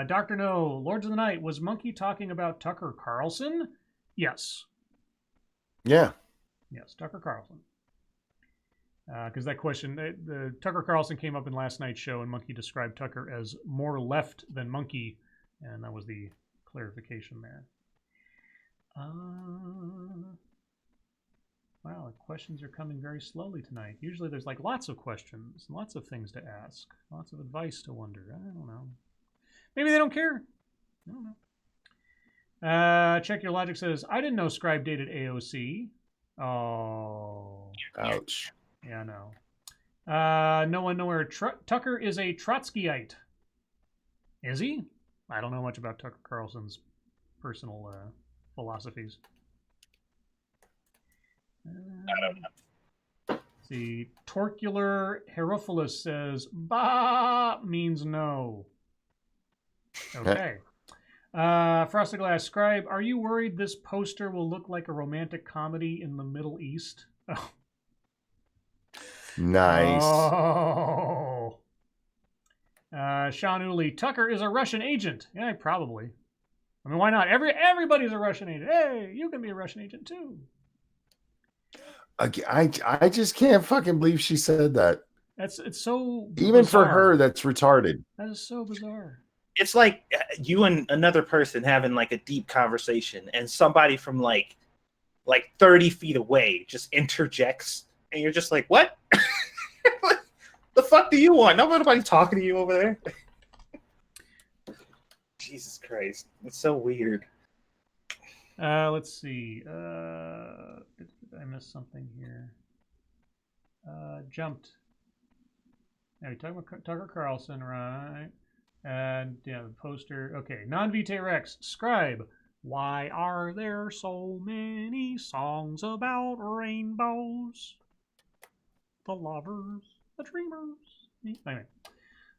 Dr. No, Lords of the Night, was Monkey talking about Tucker Carlson? Yes. Yeah. Yes, Tucker Carlson. Because that question, the Tucker Carlson came up in last night's show, and Monkey described Tucker as more left than Monkey, and that was the clarification there. Wow, the questions are coming very slowly tonight. Usually there's like lots of questions, lots of things to ask, lots of advice to wonder. I don't know. Maybe they don't care. I don't know. Check Your Logic says, I didn't know Scribe dated AOC. Oh. Ouch. Yeah, no. No one nowhere. Tucker is a Trotskyite. Is he? I don't know much about Tucker Carlson's personal philosophies. I don't know. See, Torcular Herophilus says, "Ba" means no. Okay. Frosted Glass Scribe, are you worried this poster will look like a romantic comedy in the Middle East? Oh. Nice. Oh. Sean Uli, Tucker is a Russian agent. Yeah, probably. I mean, why not? Everybody's a Russian agent. Hey, you can be a Russian agent too. I just can't fucking believe she said that. It's so even bizarre. For her, that's retarded. That is so bizarre. It's like you and another person having like a deep conversation, and somebody from like 30 feet away just interjects, and you're just like, "What? The fuck do you want? Nobody talking to you over there." Jesus Christ, it's so weird. Let's see. Did I miss something here? Jumped. Now, you're talking about Tucker Carlson, right? And, yeah, the poster. Okay, Non-Vitae Rex. Scribe. Why are there so many songs about rainbows? The lovers, the dreamers. Anyway.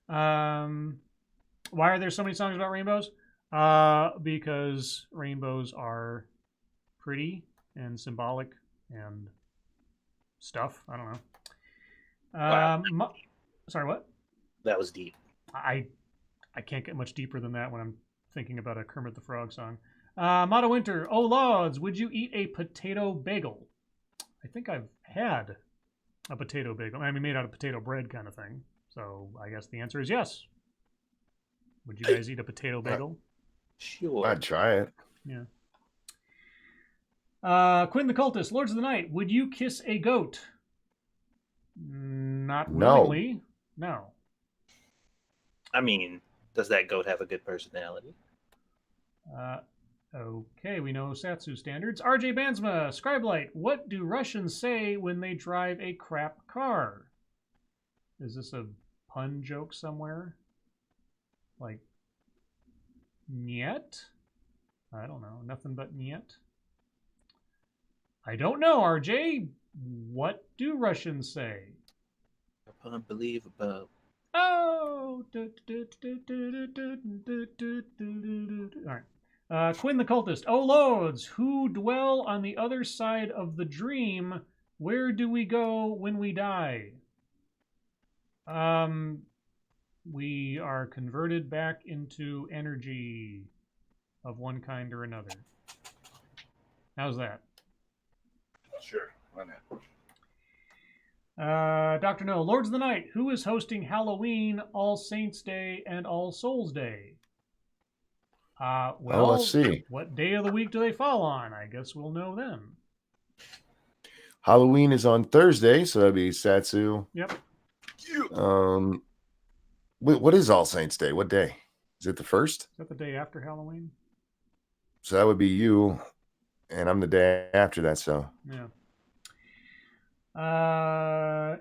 Why are there so many songs about rainbows? Because rainbows are pretty and symbolic and stuff. I don't know. Wow. Sorry, what? That was deep. I can't get much deeper than that when I'm thinking about a Kermit the Frog song. Mata Winter, oh Lords, would you eat a potato bagel? I think I've had a potato bagel. I mean, made out of potato bread kind of thing. So I guess the answer is yes. Would you guys eat a potato bagel? Sure. I'd try it. Yeah. Quinn the Cultist, Lords of the Night, would you kiss a goat? Not willingly. No. I mean, does that goat have a good personality? Okay, we know Satsu standards. RJ Bansma, Scribe Light, what do Russians say when they drive a crap car? Is this a pun joke somewhere? Like, niet? I don't know. Nothing but niet? I don't know, RJ. What do Russians say? Unbelievable. Oh! All right. Quinn the Cultist. Oh, Lords, who dwell on the other side of the dream, where do we go when we die? We are converted back into energy of one kind or another. How's that? Sure, why not? Dr. No, Lords of the Night, who is hosting Halloween, All Saints Day, and All Souls Day? Well, let's see. What day of the week do they fall on? I guess we'll know then. Halloween is on Thursday, so that'd be Satsu. Yep. What is All Saints Day? What day? Is it the 1st? Is that the day after Halloween? So that would be you, and I'm the day after that, so. Yeah.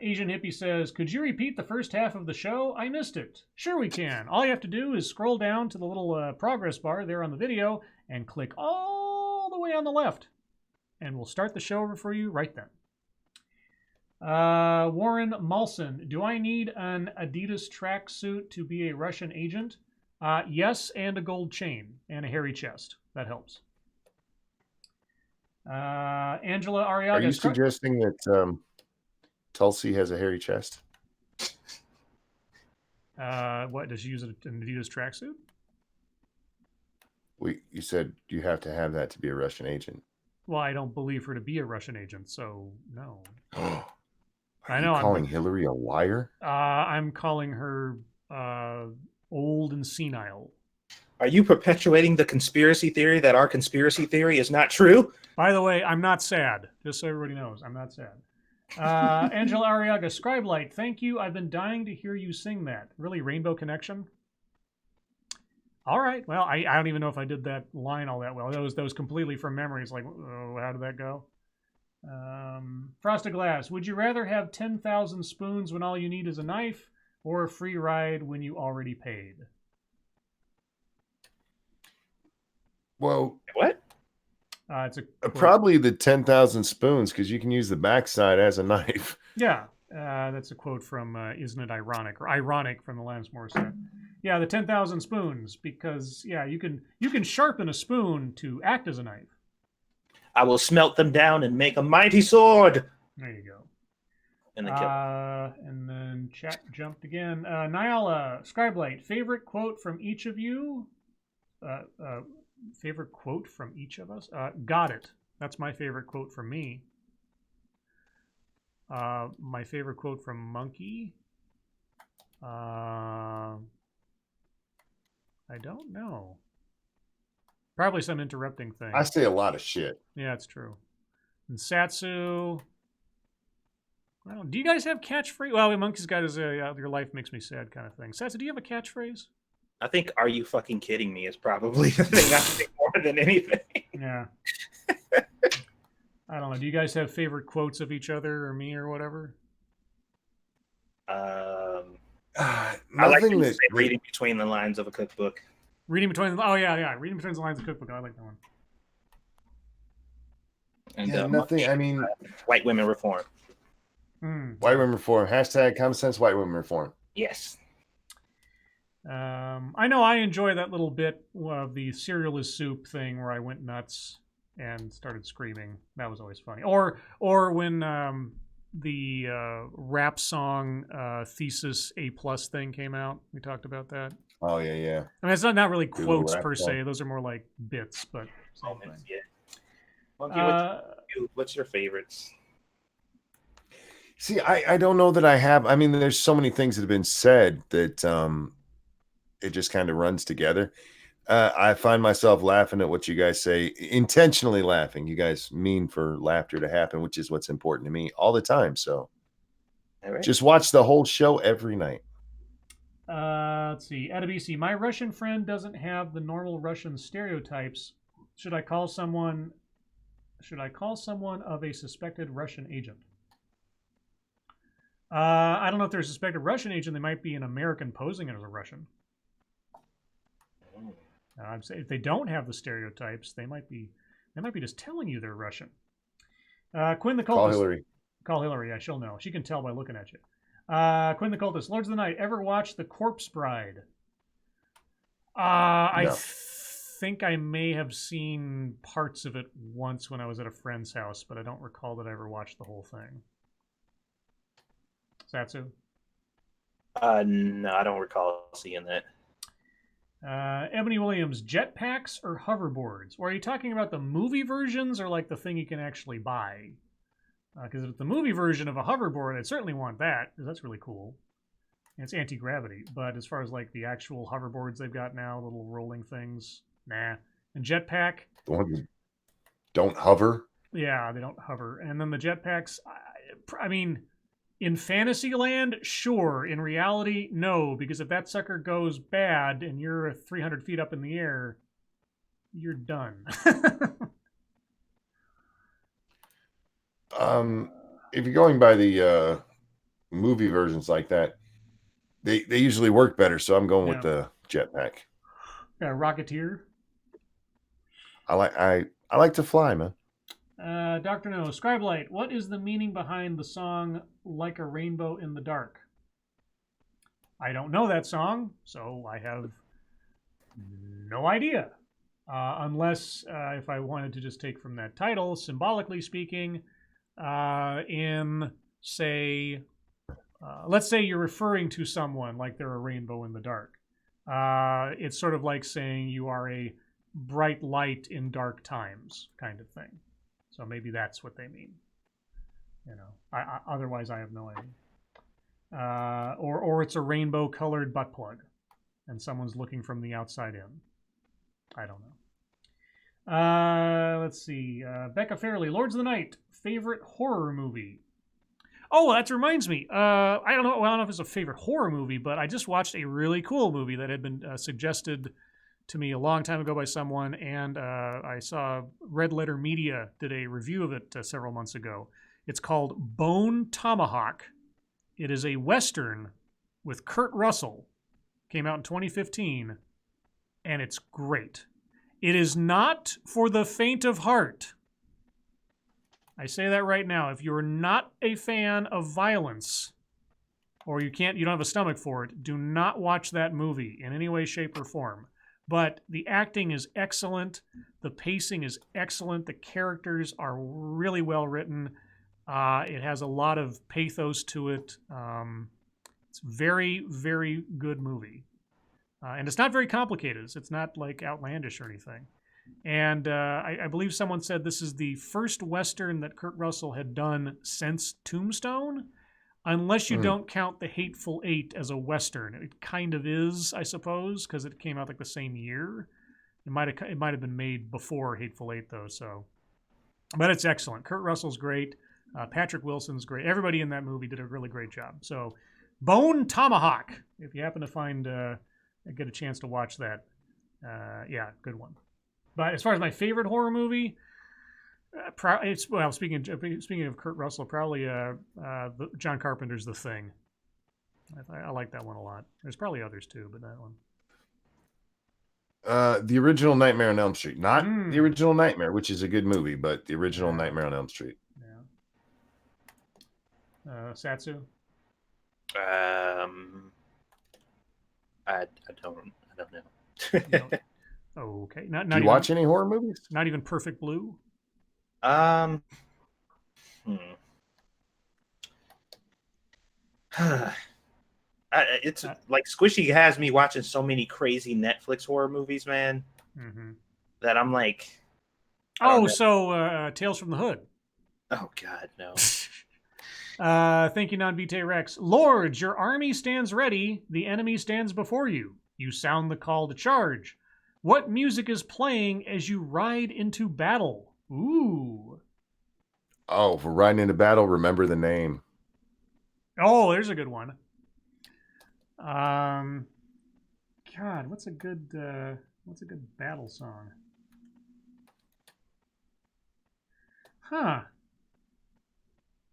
Asian Hippie says, could you repeat the first half of the show? I missed it. Sure we can. All you have to do is scroll down to the little progress bar there on the video and click all the way on the left. And we'll start the show over for you right then. Warren Malson, do I need an Adidas tracksuit to be a Russian agent? Yes, and a gold chain and a hairy chest. That helps. Angela Ariaga. Are you suggesting that Tulsi has a hairy chest? What, does she use an Adidas tracksuit? You said you have to have that to be a Russian agent. Well, I don't believe her to be a Russian agent, so no. I know. Calling Hillary a liar? I'm calling her old and senile. Are you perpetuating the conspiracy theory that our conspiracy theory is not true? By the way, I'm not sad. Just so everybody knows, I'm not sad. Angela Ariaga, Scribe Light, thank you. I've been dying to hear you sing that. Really, Rainbow Connection? All right. Well, I don't even know if I did that line all that well. That was completely from memory. It's like, oh, how did that go? Frosted Glass, would you rather have 10,000 spoons when all you need is a knife, or a free ride when you already paid? Well, what? It's probably the 10,000 spoons, because you can use the backside as a knife. Yeah, that's a quote from Isn't It Ironic? Or Ironic from the Alanis Morissette. Yeah, the 10,000 spoons, because yeah, you can sharpen a spoon to act as a knife. I will smelt them down and make a mighty sword. There you go. And then chat jumped again. Nyala, Scribelight, favorite quote from each of you? Favorite quote from each of us? Got it. That's my favorite quote from me. My favorite quote from Monkey. I don't know. Probably some interrupting thing. I say a lot of shit. Yeah, it's true. And Satsu. Well, do you guys have catchphrase? Well, Monkey's got his your life makes me sad kind of thing. Satsu, do you have a catchphrase? I think "Are you fucking kidding me?" is probably the thing I think more than anything. Yeah. I don't know. Do you guys have favorite quotes of each other or me or whatever? I like to say reading between the lines of a cookbook. Reading between the reading between the lines of a cookbook. I like that one. And nothing. I mean, white women reform. White women reform. Hashtag common sense. White women reform. Yes. I know I enjoy that little bit of the cereal is soup thing where I went nuts and started screaming. That was always funny. Or when the rap song Thesis A+ thing came out. We talked about that. Oh, yeah. I mean, it's not really quotes per se. Those are more like bits, but moments, yeah. Monkey, what's your favorites? See, I don't know that I have. I mean, there's so many things that have been said that it just kind of runs together. I find myself laughing at what you guys say, intentionally laughing. You guys mean for laughter to happen, which is what's important to me all the time. So just watch the whole show every night. Let's see. Adabisi, my Russian friend doesn't have the normal Russian stereotypes, Should I call someone? Should I call someone of a suspected Russian agent? I don't know if they're a suspected Russian agent. They might be an American posing as a Russian. I'm saying if they don't have the stereotypes, they might be just telling you they're Russian. Quinn the Cultist. Call Hillary. Call Hillary. She'll know. She can tell by looking at you. Quinn the Cultist. Lords of the Night. Ever watch The Corpse Bride? I think I may have seen parts of it once when I was at a friend's house, but I don't recall that I ever watched the whole thing. Satsu? No, I don't recall seeing that. Ebony Williams, jetpacks or hoverboards? Or are you talking about the movie versions or like the thing you can actually buy? Because if it's the movie version of a hoverboard, I'd certainly want that, because that's really cool. And it's anti-gravity. But as far as like the actual hoverboards they've got now, little rolling things, nah. And jetpack? The ones that don't hover? Yeah, they don't hover. And then the jetpacks, I mean, in Fantasyland, sure. In reality, no. Because if that sucker goes bad and you're 300 feet up in the air, you're done. If you're going by the movie versions like that, they usually work better. So I'm going with the jetpack. Rocketeer. I like to fly, man. Dr. No, Scribe Light, what is the meaning behind the song Like a Rainbow in the Dark? I don't know that song, so I have no idea. Unless if I wanted to just take from that title, symbolically speaking, in, say, let's say you're referring to someone like they're a rainbow in the dark. It's sort of like saying you are a bright light in dark times kind of thing. So maybe that's what they mean. You know, otherwise I have no idea. Or it's a rainbow-colored butt plug, and someone's looking from the outside in. I don't know. Let's see. Becca Fairley, Lords of the Night, favorite horror movie? Oh, that reminds me. I don't know if it's a favorite horror movie, but I just watched a really cool movie that had been suggested to me a long time ago by someone, and I saw Red Letter Media did a review of it several months ago. It's called Bone Tomahawk. It is a Western with Kurt Russell. Came out in 2015, and it's great. It is not for the faint of heart. I say that right now. If you're not a fan of violence, or you don't have a stomach for it, do not watch that movie in any way, shape, or form. But the acting is excellent. The pacing is excellent. The characters are really well written. It has a lot of pathos to it. It's very, very good movie. And it's not very complicated. It's not like outlandish or anything. And I believe someone said this is the first Western that Kurt Russell had done since Tombstone. Unless you don't count The Hateful Eight as a Western. It kind of is, I suppose, because it came out like the same year. It might have been made before Hateful Eight, though. So, but it's excellent. Kurt Russell's great. Patrick Wilson's great. Everybody in that movie did a really great job. So, Bone Tomahawk, if you happen to get a chance to watch that. Yeah, good one. But as far as my favorite horror movie, speaking of Kurt Russell, probably John Carpenter's The Thing. I like that one a lot. There's probably others too, but that one. The original Nightmare on Elm Street, not the original Nightmare, which is a good movie, but the original Nightmare on Elm Street. Yeah. Satsu. I don't know. Okay. Do you watch any horror movies? Not even Perfect Blue. It's like Squishy has me watching so mmany crazy Netflix horror movies, man. That I'm like, Tales from the Hood. Oh God, no. Thank you, Non-Vitae Rex. Lords, your army stands ready. The enemy stands before you. You sound the call to charge. What music is playing as you ride into battle? Ooh. Oh, for riding into battle, remember the name. Oh, there's a good one. God, what's a good battle song? Huh.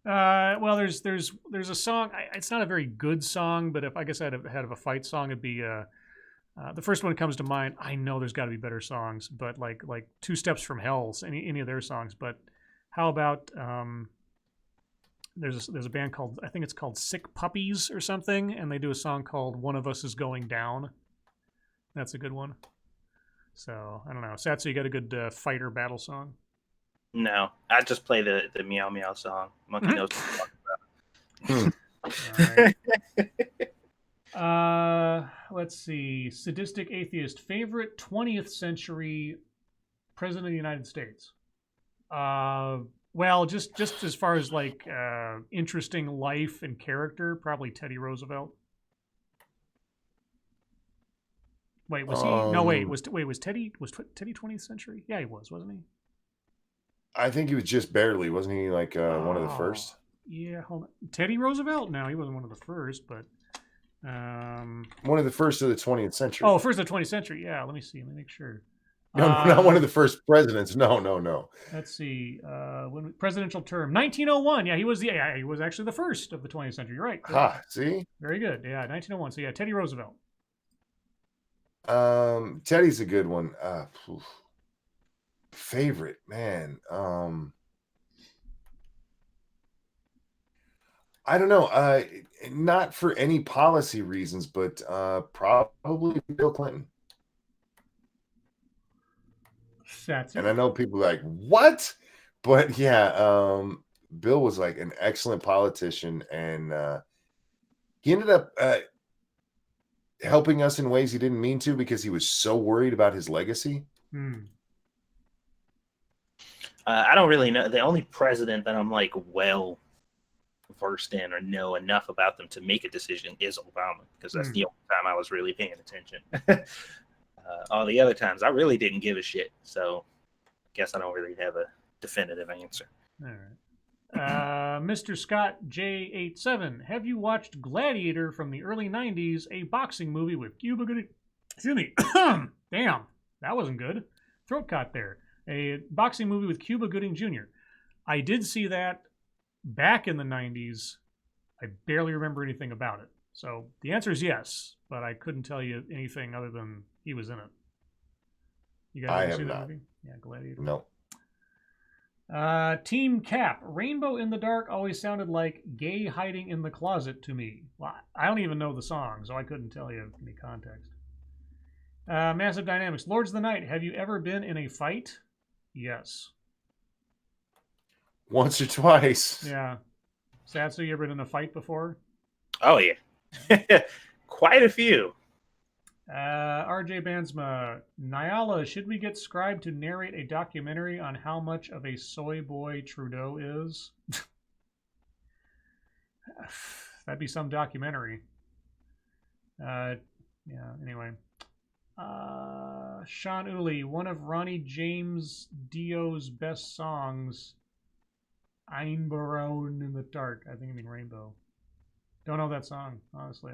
Well, there's a song. It's not a very good song, but if I guess I had a fight song, it'd be the first one that comes to mind. I know there's got to be better songs, but like Two Steps from Hell's any of their songs. But how about there's a band called, I think it's called Sick Puppies or something, and they do a song called One of Us is Going Down. That's a good one. So I don't know. Satsu, you got a good fighter battle song? No, I just play the meow meow song. Monkey knows what All right. Let's see. Sadistic atheist. Favorite 20th century president of the United States? Well, just as far as like interesting life and character, probably Teddy Roosevelt. Wait, was he? No, was Teddy 20th century? Yeah, he was, wasn't he? I think he was just barely, wasn't he? Like one of the first. Yeah, hold on. Teddy Roosevelt? No, he wasn't one of the first, but one of the first of the 20th century. Oh, first of the 20th century. Yeah, let me see. Let me make sure. No, not one of the first presidents. No. Let's see. When presidential term 1901. Yeah, he was he was actually the first of the 20th century. You're right. Ha, see? Very good. Yeah, 1901. So yeah, Teddy Roosevelt. Teddy's a good one. Favorite, man. I don't know. Not for any policy reasons, but probably Bill Clinton. That's it. And I know people are like, what? But yeah, Bill was like an excellent politician, and he ended up helping us in ways he didn't mean to because he was so worried about his legacy. I don't really know. The only president that I'm like well versed in or know enough about them to make a decision is Obama, because that's the only time I was really paying attention. All the other times I really didn't give a shit, so I guess I don't really have a definitive answer. All right. Mr. Scott J87, have you watched Gladiator from the early 90s, a boxing movie with Cuba Gooding? Excuse me. Damn, that wasn't good. Throat caught there. A boxing movie with Cuba Gooding Jr. I did see that back in the 90s. I barely remember anything about it. So the answer is yes, but I couldn't tell you anything other than he was in it. You guys ever see that movie? Yeah, Gladiator. No. Team Cap, Rainbow in the Dark always sounded like Gay Hiding in the Closet to me. Well, I don't even know the song, so I couldn't tell you any context. Massive Dynamics, Lords of the Night, have you ever been in a fight? Yes. Once or twice. Yeah. Satsu, you ever been in a fight before? Oh, yeah. Quite a few. RJ Bansma, Nyala, should we get Scribe to narrate a documentary on how much of a soy boy Trudeau is? That'd be some documentary. Yeah, anyway. Sean Uli, one of Ronnie James Dio's best songs, Einbaron in the Dark. I think I mean Rainbow. Don't know that song, honestly.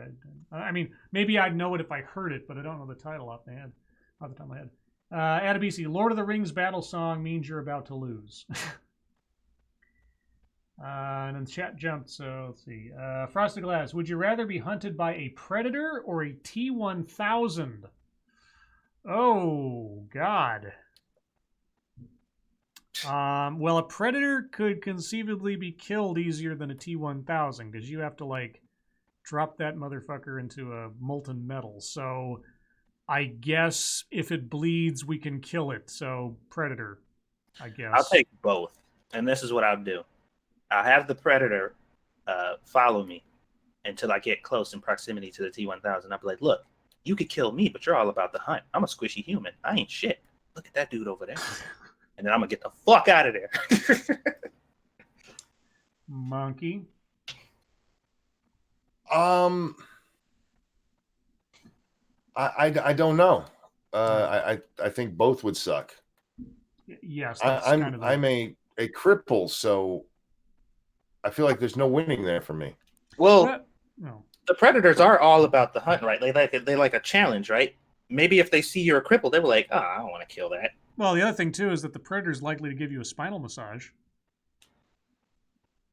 I mean, maybe I'd know it if I heard it, but I don't know the title off the top of my head. Adabisi, Lord of the Rings battle song means you're about to lose. And then chat jumped, so let's see. Frosted Glass, would you rather be hunted by a predator or a T-1000? Oh, God. Well, a predator could conceivably be killed easier than a T-1000 because you have to, like, drop that motherfucker into a molten metal. So I guess if it bleeds, we can kill it. So predator, I guess. I'll take both. And this is what I'll do. I'll have the predator follow me until I get close in proximity to the T-1000. I'll be like, look, you could kill me, but you're all about the hunt. I'm a squishy human. I ain't shit. Look at that dude over there. And then I'm going to get the fuck out of there. Monkey. I don't know. I think both would suck. Yes. I'm a cripple, so I feel like there's no winning there for me. Well, the predators are all about the hunt, right? They like a challenge, right? Maybe if they see you're a cripple, they were like, oh, I don't want to kill that. Well, the other thing, too, is that the predator's likely to give you a spinal massage.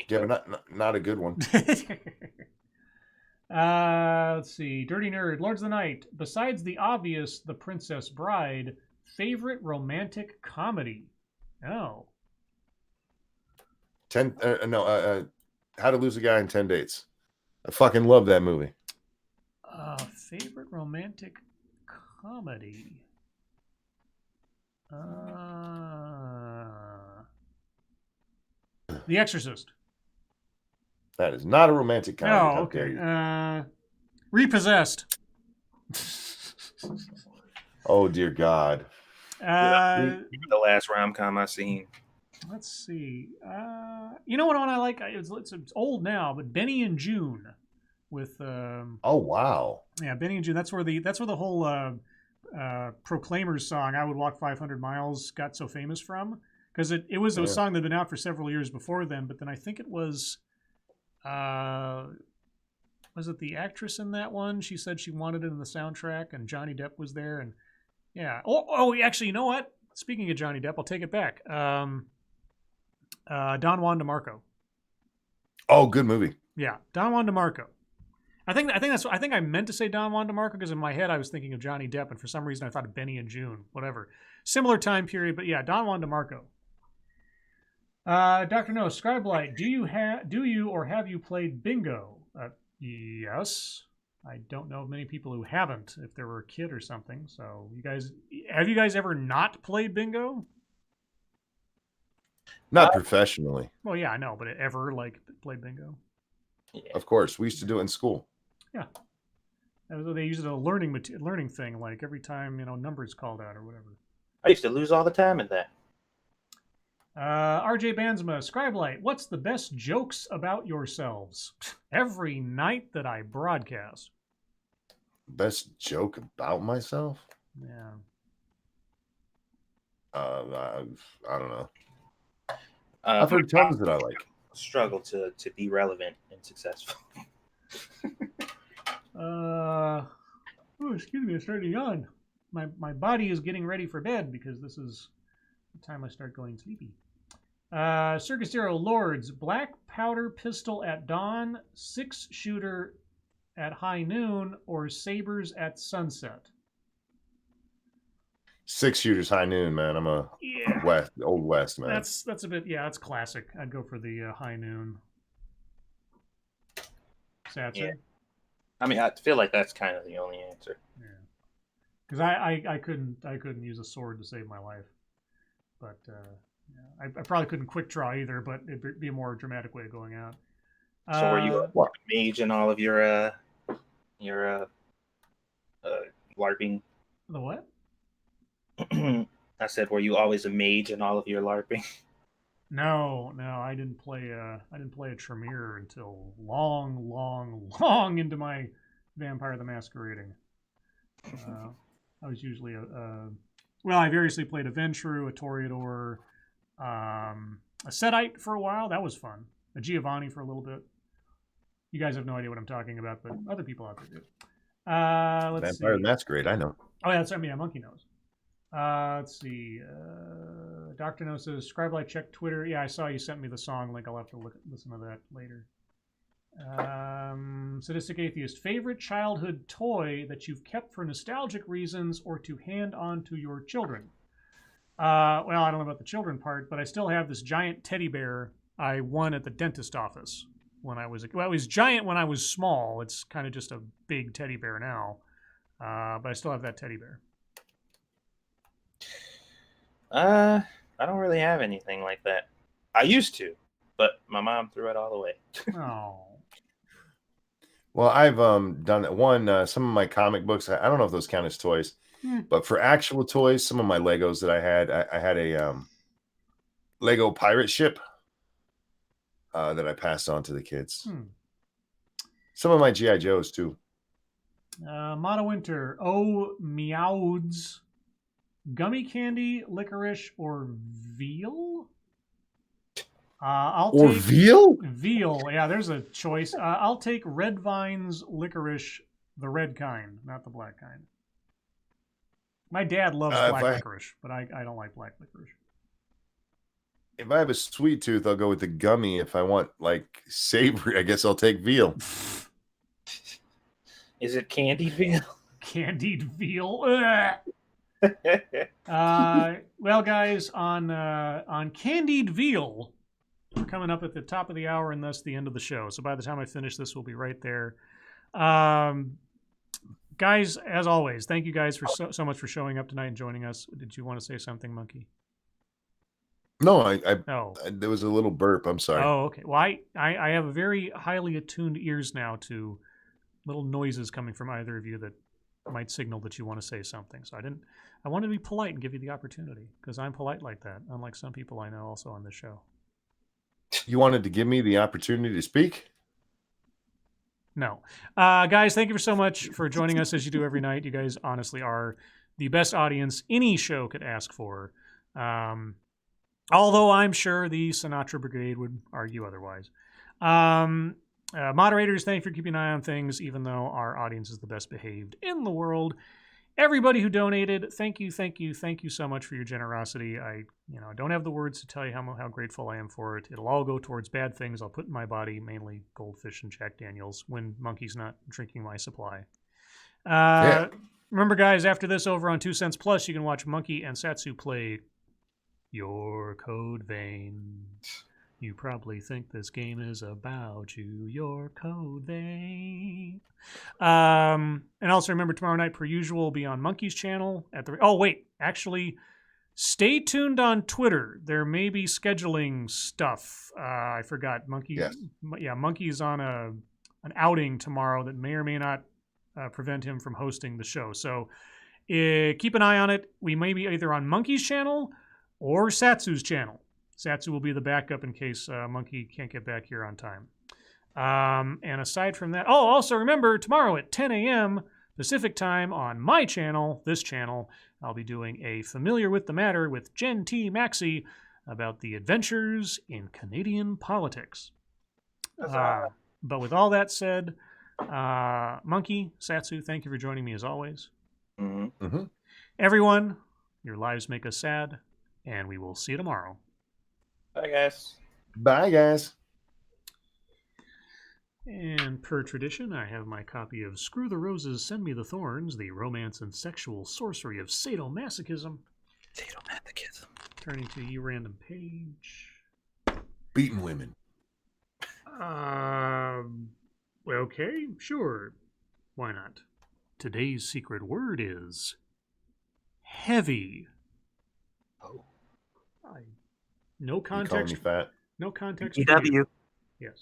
Yeah, but not a good one. Let's see. Dirty Nerd, Lords of the Night. Besides the obvious The Princess Bride, favorite romantic comedy? Oh. How to Lose a Guy in 10 Dates. I fucking love that movie. Favorite romantic comedy? The Exorcist. That is not a romantic comedy. Oh, How dare okay. you? Repossessed. Oh, dear God. The last rom-com I seen. Let's see. You know what one I like? It's old now, but Benny and June with. Oh, wow. Yeah, Benny and June. That's where the whole Proclaimers song "I Would Walk 500 Miles" got so famous from, because it was a song that had been out for several years before then. But then I think it was it the actress in that one? She said she wanted it in the soundtrack, and Johnny Depp was there, and yeah. Actually, you know what? Speaking of Johnny Depp, I'll take it back. Don Juan DeMarco. Oh, good movie. Yeah, Don Juan DeMarco. I think I meant to say Don Juan DeMarco because in my head I was thinking of Johnny Depp, and for some reason I thought of Benny and June. Whatever, similar time period, but yeah, Don Juan DeMarco. Dr. No, Scribe Light, do you or have you played bingo? Yes. I don't know of many people who haven't, if they were a kid or something. So have you guys ever not played bingo? Not professionally. Well, yeah, I know, but ever played bingo? Yeah. Of course, we used to do it in school. Yeah. They use it as a learning thing, like every time, numbers called out or whatever. I used to lose all the time in that. RJ Bansma, Scribe Light, what's the best jokes about yourselves? Every night that I broadcast. Best joke about myself? Yeah. I don't know. I've heard tons that I like. Struggle to be relevant and successful. Excuse me, I'm starting to yawn. My body is getting ready for bed because this is the time I start going sleepy. Circus Zero Lords, black powder pistol at dawn, 6-shooter at high noon, or sabers at sunset? 6-shooters high noon, man. I'm a old west man. That's a bit, that's classic. I'd go for the high noon. Satsu? Yeah. I mean, I feel like that's kind of the only answer. Yeah. Because I couldn't use a sword to save my life, but I probably couldn't quick draw either. But it'd be a more dramatic way of going out. So, were you a mage in all of your LARPing? The what? I said, were you always a mage in all of your LARPing? No, I didn't play a Tremere until long into my Vampire the Masquerading. I was usually I variously played a Ventrue, a Toreador, a Setite for a while. That was fun. A Giovanni for a little bit. You guys have no idea what I'm talking about, but other people out there do. Let's see. Vampire the Masquerade, I know. Oh, yeah, that's right. Yeah, Monkey knows. Let's see. Dr. No says, Scribe Light, check Twitter. Yeah, I saw you sent me the song link. I'll have to listen to that later. Sadistic Atheist, favorite childhood toy that you've kept for nostalgic reasons or to hand on to your children? I don't know about the children part, but I still have this giant teddy bear I won at the dentist office when I was it was giant when I was small. It's kind of just a big teddy bear now, but I still have that teddy bear. I don't really have anything like that. I used to, but my mom threw it all away. Oh. Well, I've done one. Some of my comic books. I don't know if those count as toys, but for actual toys, some of my Legos that I had a Lego pirate ship that I passed on to the kids. Some of my GI Joes too. Mono Winter, Meowds, gummy candy, licorice, or veal? I'll take veal? Veal, yeah, there's a choice. I'll take Red Vine's licorice, the red kind, not the black kind. My dad loves black licorice, but I don't like black licorice. If I have a sweet tooth, I'll go with the gummy. If I want like savory, I guess I'll take veal. Is it candied veal? Candied veal. Well, guys, on candied veal, we're coming up at the top of the hour, and thus the end of the show. So by the time I finish this, we'll be right there. Guys, as always, thank you guys for so much for showing up tonight and joining us. Did you want to say something, Monkey? No, Oh. there was a little burp. I'm sorry. Oh, okay. Well, I have a very highly attuned ears now to little noises coming from either of you that might signal that you want to say something. So I wanted to be polite and give you the opportunity because I'm polite like that, unlike some people I know also on this show. You wanted to give me the opportunity to speak? No. Guys, thank you so much for joining us as you do every night. You guys honestly are the best audience any show could ask for. Although I'm sure the Sinatra Brigade would argue otherwise. Moderators, thank you for keeping an eye on things, even though our audience is the best behaved in the world. Everybody who donated, thank you so much for your generosity. I don't have the words to tell you how grateful I am for it. It'll all go towards bad things I'll put in my body, mainly goldfish and Jack Daniels, when Monkey's not drinking my supply. Remember, guys, after this, over on 2 Cents Plus, you can watch Monkey and Satsu play Your Code Vein. You probably think this game is about you, your code vein. And also remember, tomorrow night, per usual, will be on Monkey's channel. Actually, stay tuned on Twitter. There may be scheduling stuff. I forgot. Monkey's on an outing tomorrow that may or may not prevent him from hosting the show. So keep an eye on it. We may be either on Monkey's channel or Satsu's channel. Satsu will be the backup in case Monkey can't get back here on time. And aside from that, also remember, tomorrow at 10 a.m. Pacific time on my channel, this channel, I'll be doing a Familiar with the Matter with Jen T. Maxey about the adventures in Canadian politics. But with all that said, Monkey, Satsu, thank you for joining me as always. Mm-hmm. Mm-hmm. Everyone, your lives make us sad, and we will see you tomorrow. Bye, guys. Bye, guys. And per tradition, I have my copy of Screw the Roses, Send Me the Thorns, the romance and sexual sorcery of sadomasochism. Sadomasochism. Turning to you, random page. Beating women. Okay, sure. Why not? Today's secret word is heavy. Oh. No context. You calling me fat? No context. EW. Yes.